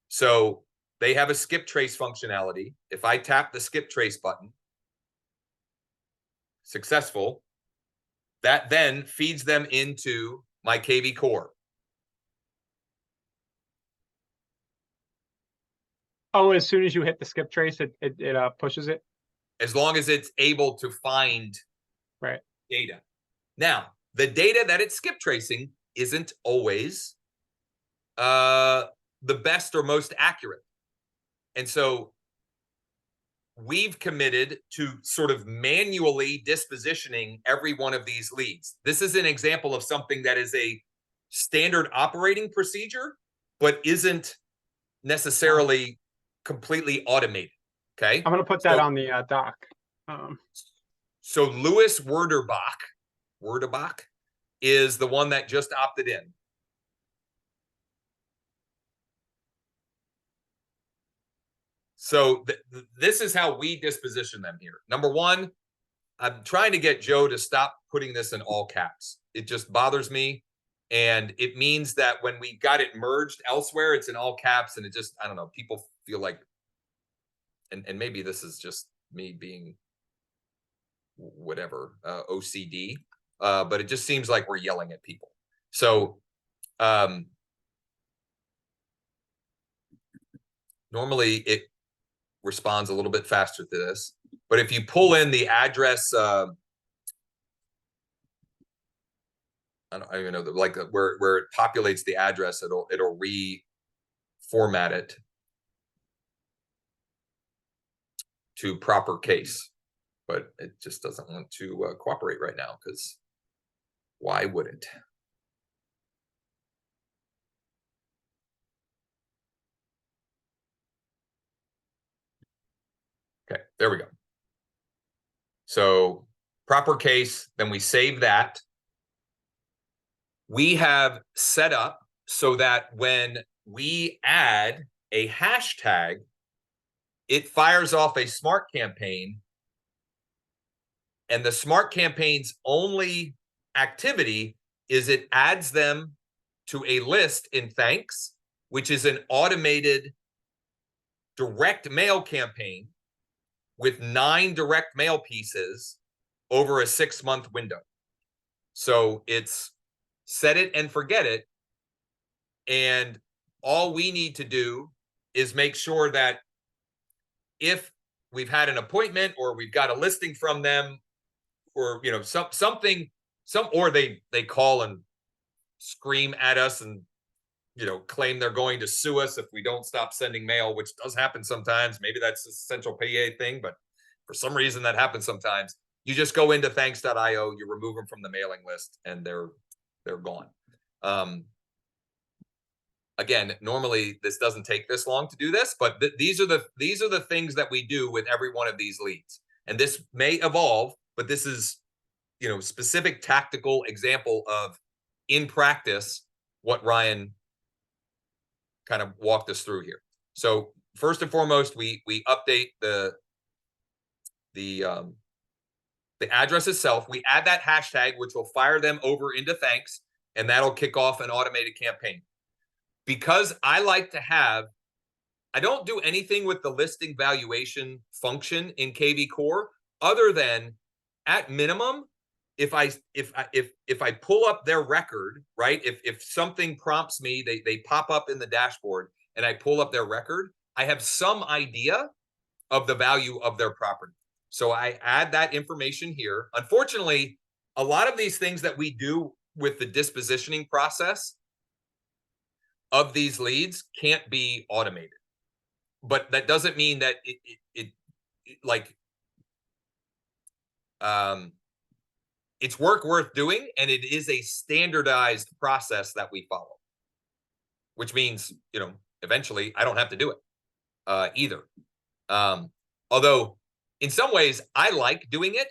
So they have a skip trace functionality. If I tap the skip trace button, successful, that then feeds them into my KV Core. Oh, as soon as you hit the skip trace, it pushes it. As long as it's able to find data. Now, the data that it's skip tracing isn't always the best or most accurate. And so we've committed to sort of manually dispositioning every one of these leads. This is an example of something that is a standard operating procedure, but isn't necessarily completely automated. Okay. I'm going to put that on the doc. So Louis Werderbach is the one that just opted in. So this is how we disposition them here. Number one, I'm trying to get Joe to stop putting this in all caps. It just bothers me. And it means that when we got it merged elsewhere, it's in all caps. And it just, I don't know, people feel like, and maybe this is just me being whatever, OCD, but it just seems like we're yelling at people. So normally it responds a little bit faster to this, but if you pull in the address, I don't even know, like where it populates the address, it'll reformat it to proper case, but it just doesn't want to cooperate right now, because why would it? Okay, there we go. So proper case, then we save that. We have set up so that when we add a hashtag, it fires off a smart campaign, and the smart campaign's only activity is it adds them to a list in Thanks, which is an automated direct mail campaign with 9 direct mail pieces over a 6-month window. So it's set it and forget it. And all we need to do is make sure that if we've had an appointment or we've got a listing from them, or something, or they call and scream at us and claim they're going to sue us if we don't stop sending mail, which does happen sometimes. Maybe that's a central PA thing, but for some reason that happens sometimes. You just go into thanks.io, you remove them from the mailing list, and they're gone. Again, normally this doesn't take this long to do this, but these are the things that we do with every one of these leads. And this may evolve, but this is specific tactical example of, in practice, what Ryan kind of walked us through here. So first and foremost, we update the address itself. We add that hashtag, which will fire them over into Thanks, and that'll kick off an automated campaign. Because I don't do anything with the listing valuation function in KV Core other than, at minimum, if I pull up their record, right? If something prompts me, they pop up in the dashboard and I pull up their record, I have some idea of the value of their property. So I add that information here. Unfortunately, a lot of these things that we do with the dispositioning process of these leads can't be automated. But that doesn't mean that it's work worth doing, and it is a standardized process that we follow, which means, eventually I don't have to do it either. Although in some ways I like doing it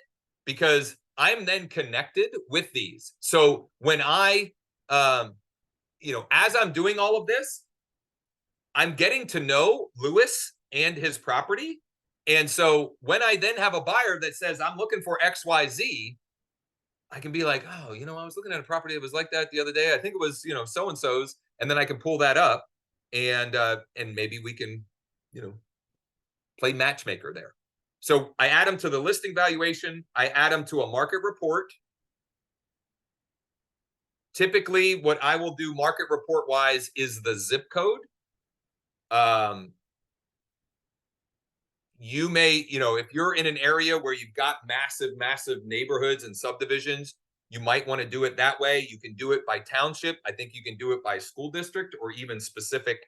because I'm then connected with these. So when I, as I'm doing all of this, I'm getting to know Lewis and his property. And so when I then have a buyer that says, I'm looking for XYZ, I can be like, oh, I was looking at a property that was like that the other day. I think it was, so-and-so's. And then I can pull that up and maybe we can, play matchmaker there. So I add them to the listing valuation. I add them to a market report. Typically, what I will do market report wise is the zip code. You may, if you're in an area where you've got massive neighborhoods and subdivisions, you might want to do it that way. You can do it by township. I think you can do it by school district or even specific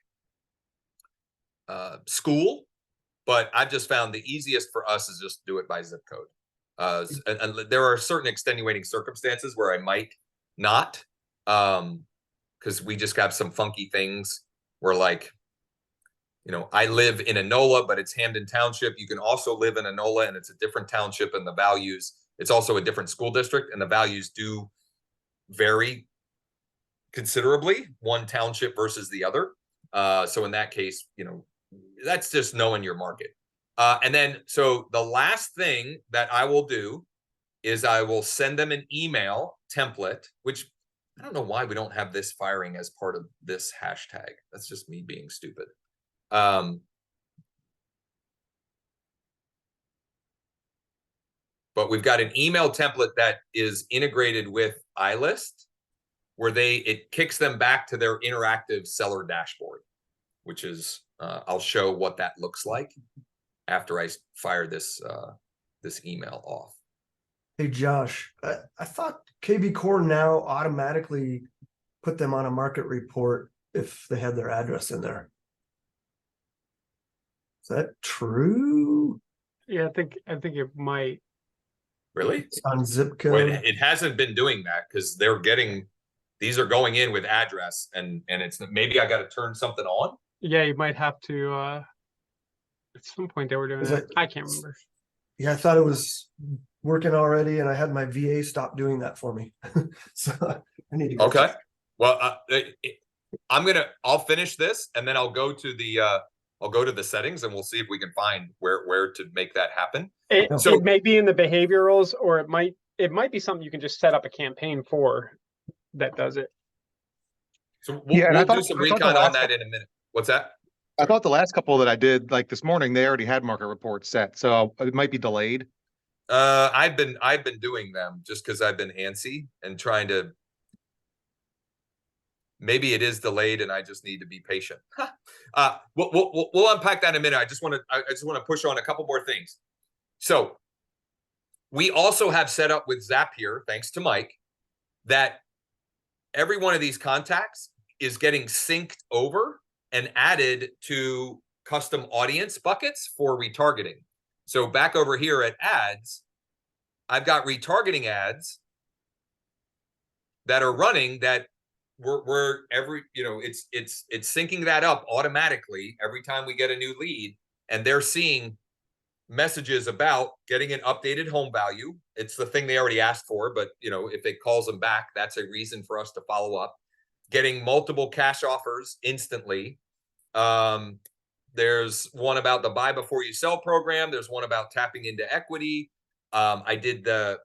school. But I've just found the easiest for us is just do it by zip code. And there are certain extenuating circumstances where I might not, because we just got some funky things where, like, I live in Enola, but it's Hamden Township. You can also live in Enola and it's a different township, and the values, it's also a different school district, and the values do vary considerably, one township versus the other. So in that case, that's just knowing your market. And then, so the last thing that I will do is I will send them an email template, which I don't know why we don't have this firing as part of this hashtag. That's just me being stupid. But we've got an email template that is integrated with iList, where it kicks them back to their interactive seller dashboard, which is, I'll show what that looks like after I fire this email off. Hey, Josh, I thought KV Core now automatically put them on a market report if they had their address in there. Is that true? Yeah, I think it might. Really? It's on zip code. Well, it hasn't been doing that because these are going in with address, and it's, maybe I got to turn something on. Yeah, you might have to. At some point they were doing that. I can't remember. Yeah, I thought it was working already, and I had my VA stop doing that for me. So I need to go. Okay. Well, I'll finish this, and then I'll go to the settings, and we'll see if we can find where to make that happen. It may be in the behaviorals, or it might it might be something you can just set up a campaign for that does it. So Yeah, and I we'll do thought- some I thought the recon on last that in a minute. What's that? I thought the last couple that I did, like this morning, they already had market reports set, so it might be delayed. I've been doing them just because I've been antsy and trying to. Maybe it is delayed, and I just need to be patient. We'll unpack that in a minute. I just want to push on a couple more things. So we also have set up with Zapier, thanks to Mike, that every one of these contacts is getting synced over and added to custom audience buckets for retargeting. So back over here at ads, I've got retargeting ads that are running that we're every, it's syncing that up automatically every time we get a new lead, and they're seeing messages about getting an updated home value. It's the thing they already asked for, but if it calls them back, that's a reason for us to follow up. Getting multiple cash offers instantly. There's one about the buy before you sell program. There's one about tapping into equity. I did the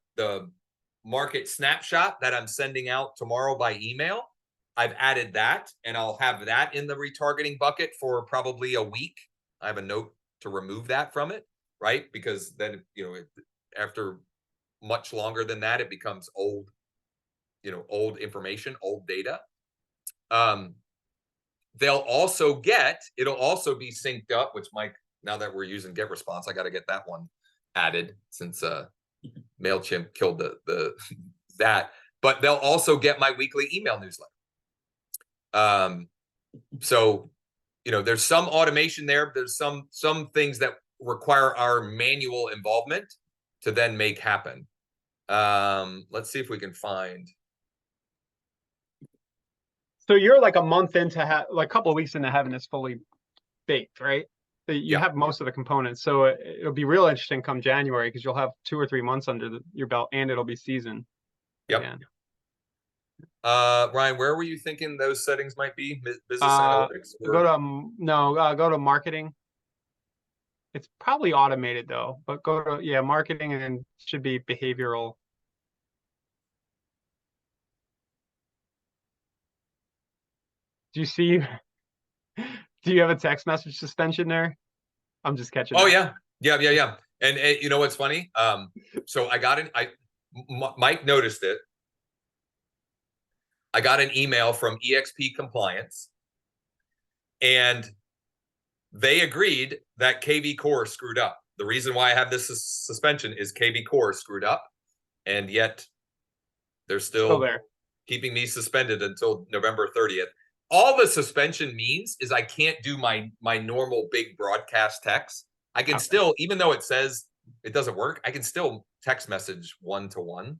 market snapshot that I'm sending out tomorrow by email. I've added that, and I'll have that in the retargeting bucket for probably a week. I have a note to remove that from it, right? Because then, after much longer than that, it becomes old, old information, old data. It'll also be synced up, which Mike, now that we're using Get Response, I got to get that one added since MailChimp killed that. But they'll also get my weekly email newsletter. So, there's some automation there. There's some things that require our manual involvement to then make happen. Let's see if we can find. So you're like a month into like a couple of weeks into having this fully baked, right? You have most of the components. So it'll be real interesting come January because you'll have 2 or 3 months under your belt, and it'll be season. Yep. Again. Ryan, where were you thinking those settings might be? Business analytics? Go to marketing. It's probably automated though, but go to marketing, and then should be behavioral. Do you see? Do you have a text message suspension there? I'm just catching. Oh up. yeah. And you know what's funny? So I got Mike noticed it. I got an email from EXP Compliance, and they agreed that KV Core screwed up. The reason why I have this suspension is KV Core screwed up, and yet they're still there, keeping me suspended until November 30th. All the suspension means is I can't do my normal big broadcast text. I can still, even though it says it doesn't work, I can still text message one-to-one.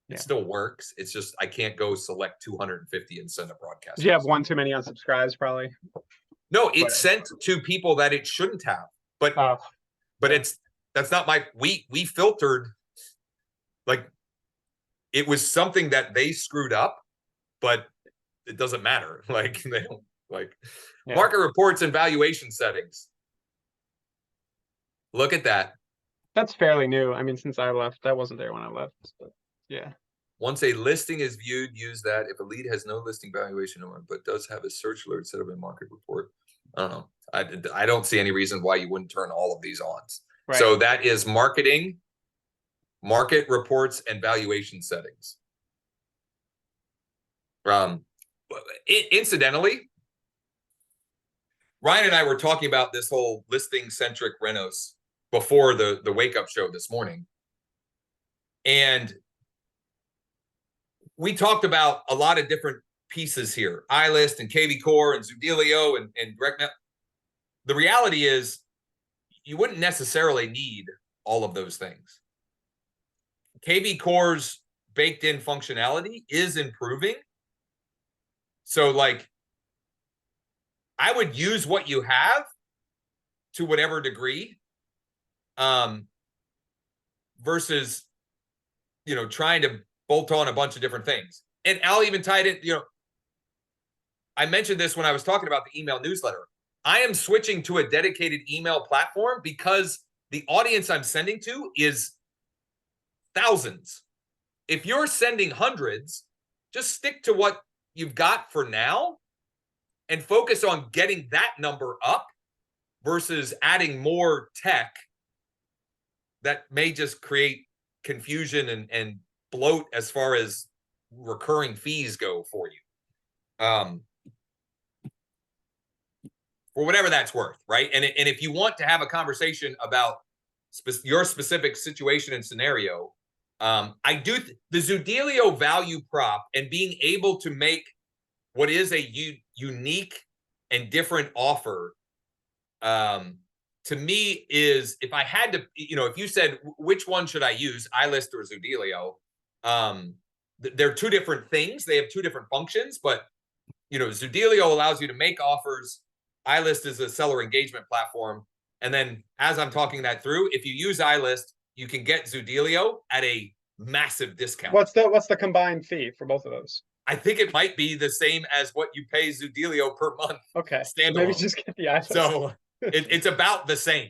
It still works. It's just I can't go select 250 and send a broadcast. You have one too many unsubscribes, probably. No, it's sent to people that it shouldn't have. But that's not my. We filtered, like, it was something that they screwed up, but it doesn't matter. Like, they don't market reports and valuation settings. Look at that. That's fairly new. I mean, since I left, that wasn't there when I left. But yeah. Once a listing is viewed, use that. If a lead has no listing valuation but does have a search alert set up in market report, I don't know. I don't see any reason why you wouldn't turn all of these on. Right. So that is marketing, market reports, and valuation settings. Incidentally, Ryan and I were talking about this whole listing-centric Renos before the wake-up show this morning. And we talked about a lot of different pieces here, iList and KV Core and Zudilio and DirectMail. The reality is you wouldn't necessarily need all of those things. KV Core's baked-in functionality is improving. So, like, I would use what you have to whatever degree, versus, trying to bolt on a bunch of different things. And I'll even tie it in, I mentioned this when I was talking about the email newsletter. I am switching to a dedicated email platform because the audience I'm sending to is thousands. if you're sending hundreds, just stick to what you've got for now and focus on getting that number up versus adding more tech that may just create confusion and bloat as far as recurring fees go for you. For whatever that's worth, right? And if you want to have a conversation about your specific situation and scenario, I do the Zudilio value prop and being able to make what is a unique and different offer, to me is, if I had to, if you said which one should I use, iList or Zudilio, they're two different things. They have two different functions, but Zudilio allows you to make offers. iList is a seller engagement platform. And then as I'm talking that through, if you use iList, you can get Zudilio at a massive discount. What's the combined fee for both of those? I think it might be the same as what you pay Zudilio per month. Okay. Standalone. Maybe just get the iList. So it's about the same.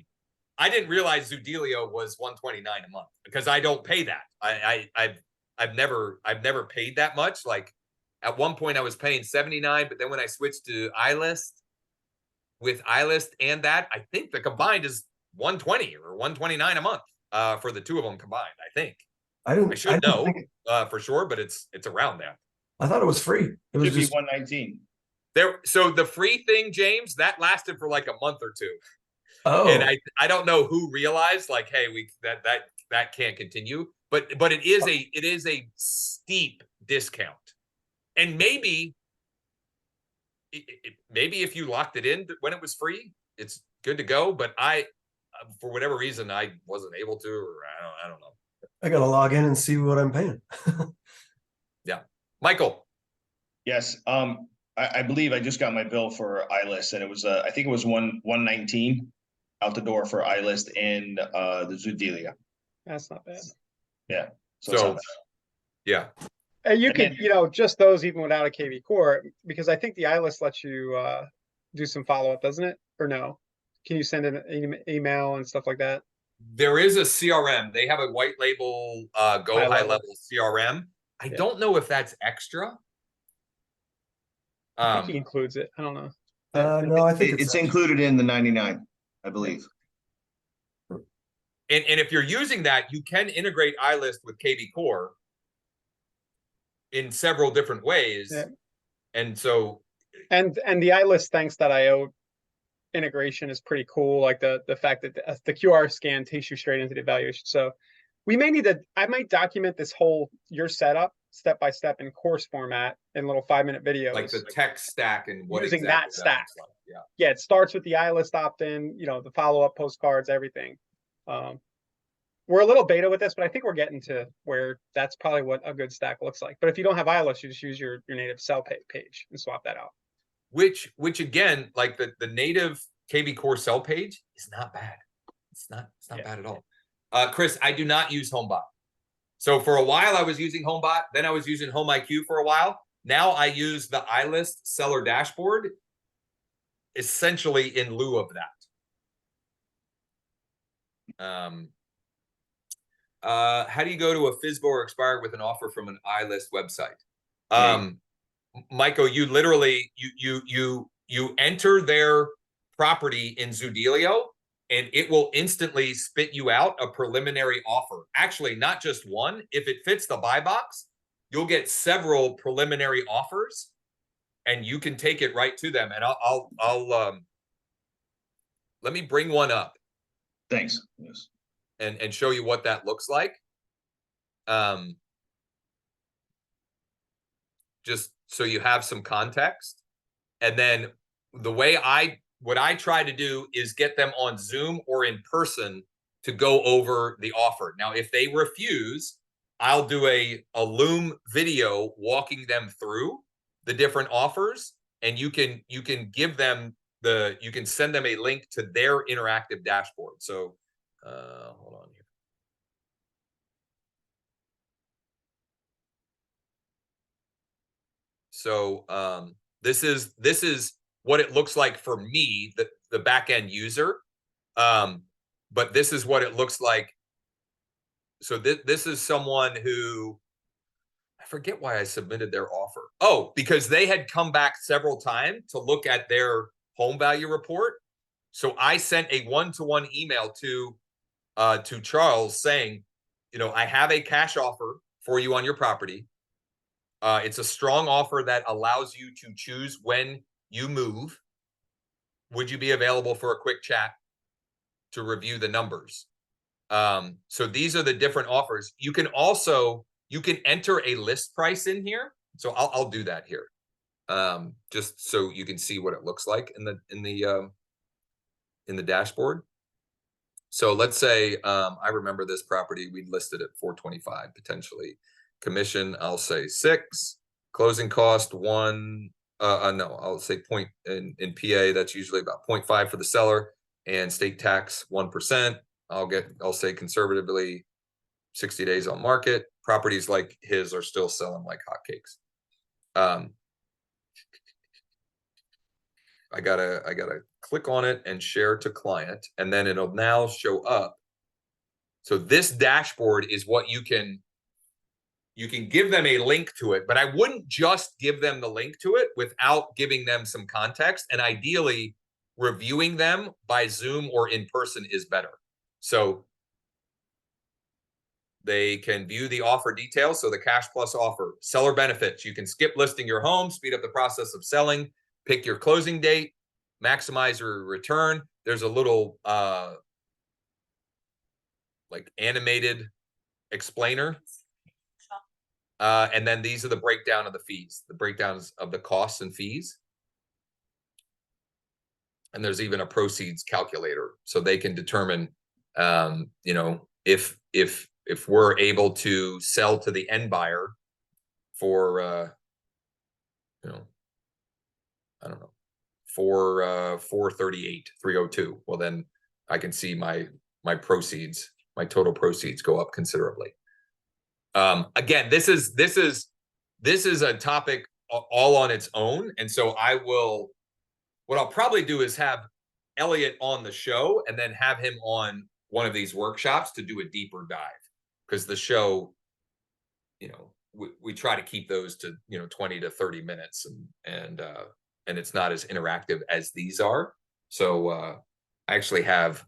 I didn't realize Zudilio was $129 a month because I don't pay that. I've never paid that much. Like at one point I was paying $79, but then when I switched to iList, with iList and that, I think the combined is $120 or $129 a month for the two of them combined. I think I should know for sure, but it's around that. I thought it was free. It was just $119. So the free thing, James, that lasted for like a month or two. oh, And I don't know who realized like, hey, that can't continue. But it is a steep discount, and maybe if you locked it in when it was free, it's good to go. But for whatever reason, I wasn't able to, or I don't know. I gotta log in and see what I'm paying. Yeah, Michael. Yes. I believe I just got my bill for iList, and it was I think it was $119 out the door for iList and the Zudilia. That's not bad. Yeah. So it's not bad. yeah. And you And could, then- just those even without a KV core, because I think the iList lets you do some follow-up, doesn't it? Or no? Can you send an email and stuff like that? There is a CRM. They have a white label go high level CRM. I don't know if that's extra. I think he includes it. I don't know. No, I think It's included in the 99, I believe. And if you're using that, you can integrate iList with KV Core in several different ways. Yeah. And so And the iList thanks.io integration is pretty cool. Like the fact that the QR scan takes you straight into the evaluation. So we may need I might document this whole your setup step by step in course format in little 5-minute videos. like the tech stack and what Using exactly that stack. looks like. Yeah. Yeah, it starts with the iList opt-in, the follow-up postcards, everything. We're a little beta with this, but I think we're getting to where that's probably what a good stack looks like. But if you don't have iList, you just use your native sell page and swap that out. Which again, like the native KV Core sell page is not bad. It's not bad at all. Chris, I do not use HomeBot. So for a while I was using HomeBot, then I was using Home IQ for a while. Now I use the iList seller dashboard essentially in lieu of that. How do you go to a FSBO or expire with an offer from an iList website? Michael, you literally you enter their property in Zudilio, and it will instantly spit you out a preliminary offer. Actually, not just one. If it fits the buy box, you'll get several preliminary offers, and you can take it right to them. And I'll let me bring one up. Thanks. Yes. And show you what that looks like. Just so you have some context. And then what I try to do is get them on Zoom or in person to go over the offer. Now, if they refuse, I'll do a Loom video walking them through the different offers, and you can give them you can send them a link to their interactive dashboard. So hold on here. So this is what it looks like for me, the back end user. But this is what it looks like. So this is someone who forget why I submitted their offer. Oh, because they had come back several times to look at their home value report. So I sent a one-to-one email to Charles saying, you know, I have a cash offer for you on your property. It's a strong offer that allows you to choose when you move. Would you be available for a quick chat to review the numbers? So these are the different offers. You can enter a list price in here. So I'll do that here. Just so you can see what it looks like in the dashboard. So let's say I remember this property, we listed at 425 potentially. Commission, I'll say 6. Closing cost 1. No, I'll say point in PA. That's usually about 0.5 for the seller, and state tax 1%. I'll say conservatively 60 days on market. Properties like his are still selling like hotcakes. I gotta click on it and share to client, and then it'll now show up. So this dashboard is what you can give them a link to it, but I wouldn't just give them the link to it without giving them some context, and ideally reviewing them by Zoom or in person is better. So they can view the offer details. So the cash plus offer, seller benefits. You can skip listing your home, speed up the process of selling, pick your closing date, maximize your return. There's a little like animated explainer. And then these are the breakdown of the fees, the breakdowns of the costs and fees. And there's even a proceeds calculator, so they can determine, you know, if we're able to sell to the end buyer for, you know, I don't know, for 438, 302. Well, then I can see my proceeds, my total proceeds go up considerably. Again, this is a topic all on its own, and so what I'll probably do is have Elliot on the show and then have him on one of these workshops to do a deeper dive, because the show, you know, we try to keep those to, you know, 20 to 30 minutes, and it's not as interactive as these are. So I actually I have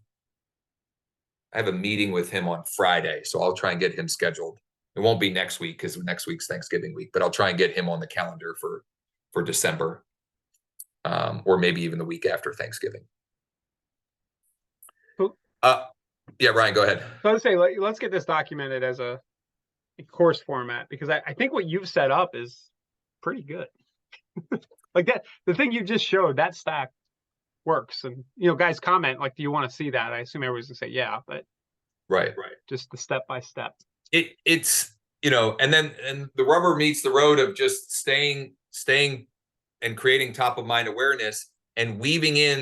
a meeting with him on Friday, so I'll try and get him scheduled. It won't be next week because next week's Thanksgiving week, but I'll try and get him on the calendar for December, or maybe even the week after Thanksgiving. Cool. Yeah, Ryan, go ahead. So let's say, let's get this documented as a course format, because I think what you've set up is pretty good. Like that, the thing you just showed, that stack works. And, you know, guys comment, like, do you want to see that? I assume everyone's gonna say, yeah, but Right. just the step by step. It's, you know, and the rubber meets the road of just staying and creating top of mind awareness and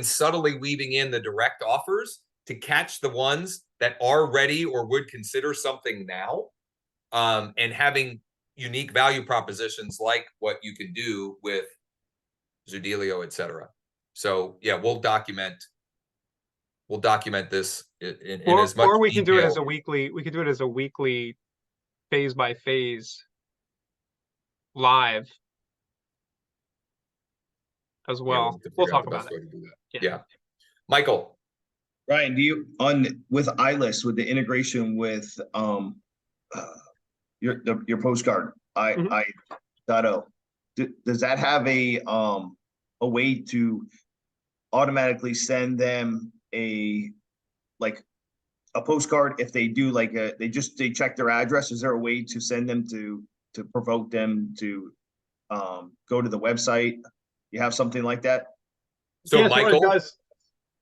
subtly weaving in the direct offers to catch the ones that are ready or would consider something now, and having unique value propositions like what you can do with Zudilio, etc. So yeah, we'll document this in as much or we can do it detail. as a weekly, phase by phase live as well. We'll talk about it. Yeah. Michael. Ryan, do you with iList, with the integration with your postcard I.O, does that have a way to automatically send them a postcard if they do they check their address? Is there a way to send them to provoke them to go to the website? You have something like that? So yeah, Michael, so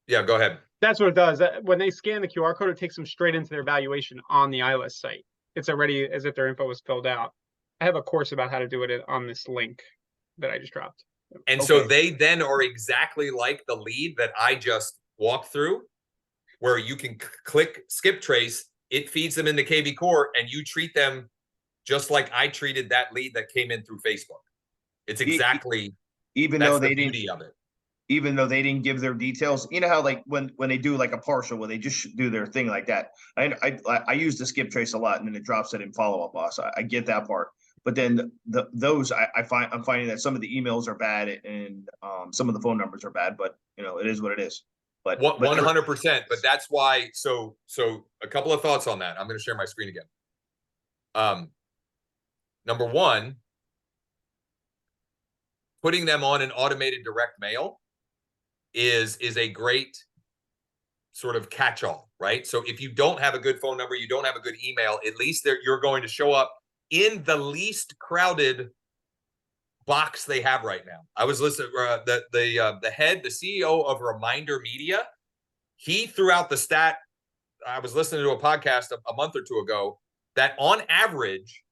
yeah, go ahead. That's what it does. When they scan the QR code, it takes them straight into their valuation on the iList site. It's already as if their info was filled out. I have a course about how to do it on this link that I just dropped. And so they then are exactly like the lead that I just walked through, where you can click skip trace, it feeds them into KV Core, and you treat them just like I treated that lead that came in through Facebook. It's exactly, even that's though the they beauty of it. Even though they didn't give their details, you know how like when they do like a partial where they just do their thing like that. I use the skip trace a lot, and then it drops it in follow up boss. I get that part, But then those I'm finding that some of the emails are bad and some of the phone numbers are bad, but you know, it is what it is. But 100%. But that's why. So a couple of thoughts on that. I'm going to share my screen again. Number one, putting them on an automated direct mail is a great sort of catch-all, right? So if you don't have a good phone number, you don't have a good email, at least you're going to show up in the least crowded box they have right now. I was listening, the CEO of Reminder Media, he threw out the stat. I was listening to a podcast a month or two ago that on average,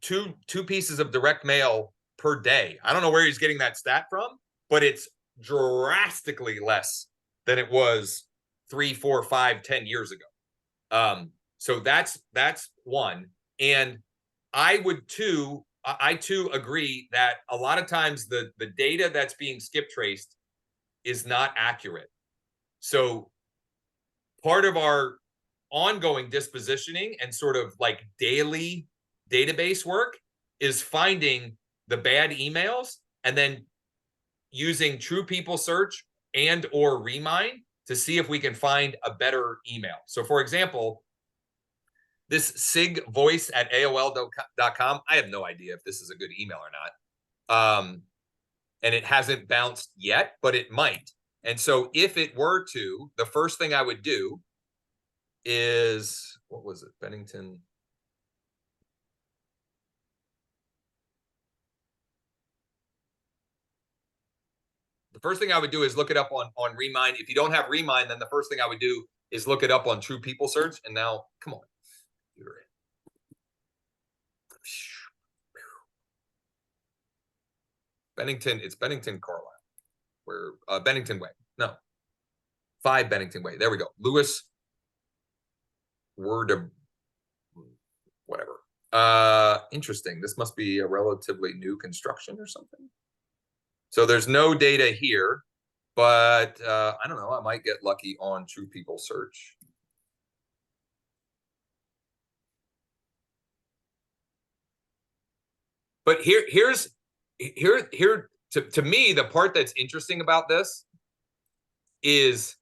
two pieces of direct mail per day. I don't know where he's getting that stat from, but it's drastically less than it was 3, 4, 5, 10 years ago. So that's one. And I too agree that a lot of times the data that's being skip traced is not accurate. So part of our ongoing dispositioning and sort of like daily database work is finding the bad emails and then using True People Search and or Remind to see if we can find a better email. So for example, this sigvoice@aol.com, I have no idea if this is a good email or not. And it hasn't bounced yet, but it might. And so if it were to, the first thing I would do is, what was it? Bennington. The first thing I would do is look it up on Remind. If you don't have Remind, then the first thing I would do is look it up on True People Search. And now, come on. You're in. Bennington, it's Bennington Carlisle. Where Bennington Way. No. 5 Bennington Way. There we go. Lewis Word of whatever. Interesting. This must be a relatively new construction or something. So there's no data here, but I don't know. I might get lucky on True People Search. But here's to me, the part that's interesting about this is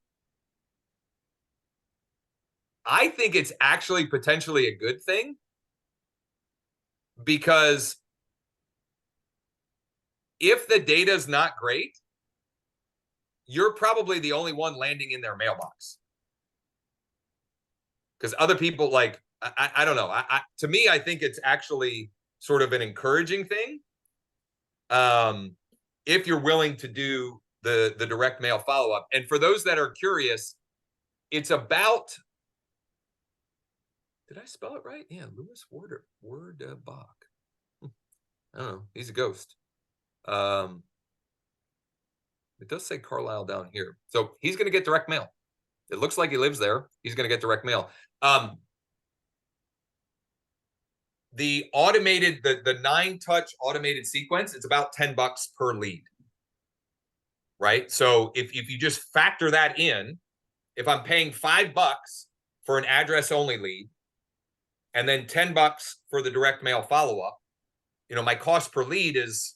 I think it's actually potentially a good thing, because if the data is not great, you're probably the only one landing in their mailbox. Because other people, like, I don't know. To me, I think it's actually sort of an encouraging thing. If you're willing to do the direct mail follow-up. And for those that are curious, it's about, did I spell it right? Yeah, Lewis Wordebach. I don't know. He's a ghost. It does say Carlisle down here. So he's going to get direct mail. It looks like he lives there. He's going to get direct mail. The automated, the 9-touch automated sequence, it's about $10 per lead. Right? So if you just factor that in, if I'm paying $5 for an address only lead, and then $10 for the direct mail follow-up, you know, my cost per lead is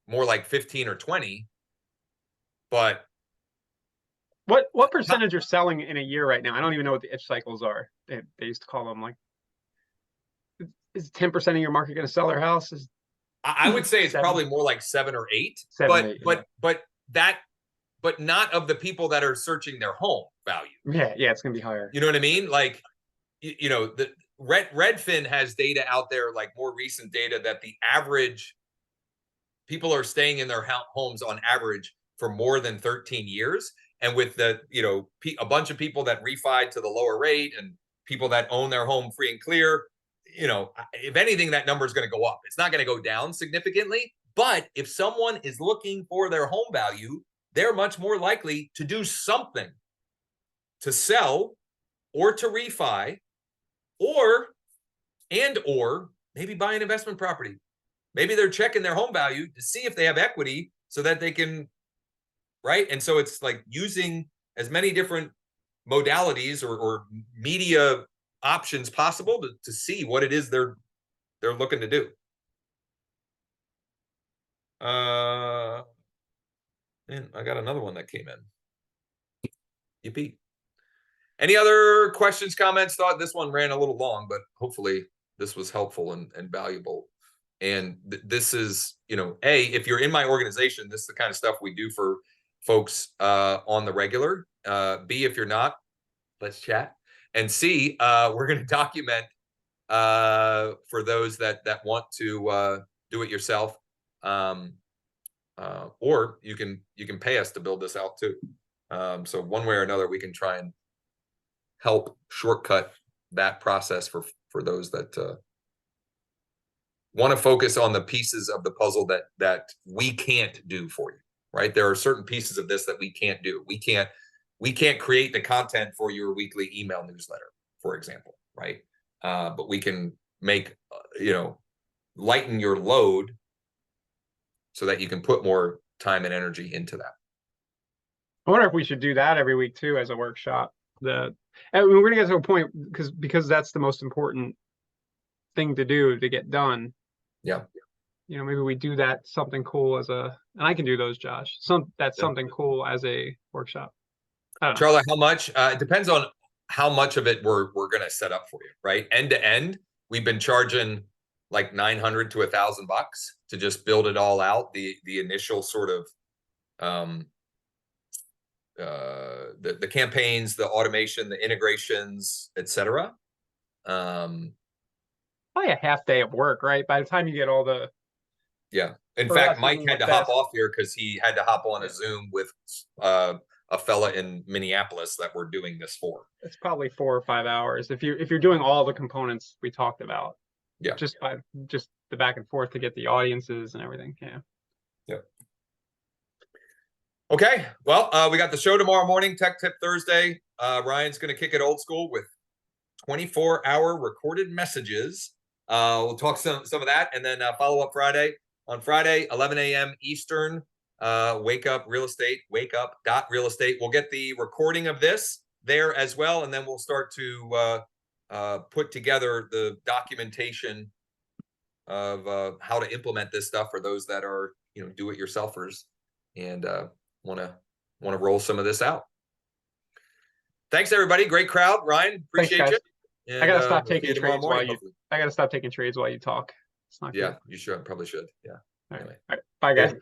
more like 15 or 20. But what percentage are selling in a year right now? I don't even know what the itch cycles are. They used to call them, like, is 10% of your market going to sell their house? I would say it's 7. probably more like 7 or 8. 7, 8, but not of the people that are searching their home value. Yeah, it's going to be higher. You know what I mean? Like, you know, the Redfin has data out there, like more recent data, that the average people are staying in their homes on average for more than 13 years. And with the, you know, a bunch of people that refi to the lower rate and people that own their home free and clear, you know, if anything, that number is going to go up. It's not going to go down significantly. But if someone is looking for their home value, they're much more likely to do something to sell or to refi, or maybe buy an investment property. Maybe they're checking their home value to see if they have equity so that they can, right? And so it's like using as many different modalities or media options possible to see what it is they're they're looking to do. And I got another one that came in. Yippee. Any other questions, comments, thought? This one ran a little long, but hopefully this was helpful and valuable. And this is, you know, A, if you're in my organization, this is the kind of stuff we do for folks on the regular. B, if you're not, let's chat. And C, we're going to document for those that want to do it yourself. Or you can pay us to build this out too. So one way or another, we can try and help shortcut that process for those that want to focus on the pieces of the puzzle that we can't do for you, right? There are certain pieces of this that we can't do. We can't create the content for your weekly email newsletter, for example, right? But we can make, lighten your load so that you can put more time and energy into that. I wonder if we should do that every week too as a workshop. And we're gonna get to a point because that's the most important thing to do to get done. Yeah. Maybe we do that something cool and I can do those, Josh. Something cool as a workshop. I don't know. Charlie, how much? It depends on how much of it we're gonna set up for you, right? End to end, we've been charging like $900 to $1,000 to just build it all out. The initial sort of the campaigns, the automation, the integrations, etc. Probably a half day of work, right? By the time you get all the In For fact, us, Mike even had to with hop this- off here because he had to hop on a Zoom with a fella in Minneapolis that we're doing this for. it's probably 4 or 5 hours if you're doing all the components we talked about. Yeah. Just the back and forth to get the audiences and everything. Yeah. Okay, well, we got the show tomorrow morning, Tech Tip Thursday. Ryan's going to kick it old school with 24-hour recorded messages. We'll talk some of that, and then follow up Friday. On Friday, 11 a.m. Eastern, Wake Up Real Estate, wakeup.real estate. We'll get the recording of this there as well, and then we'll start to put together the documentation of how to implement this stuff for those that are, do-it-yourselfers and want to roll some of this out. Thanks, everybody. Great crowd. Ryan, appreciate guys. you. I gotta And, stop we'll see taking you tomorrow trades while morning, you. hopefully. I gotta stop taking trades while you talk. It's not Yeah, good. you should. Probably should. Yeah. All right. Anyway. All right. Bye, guys.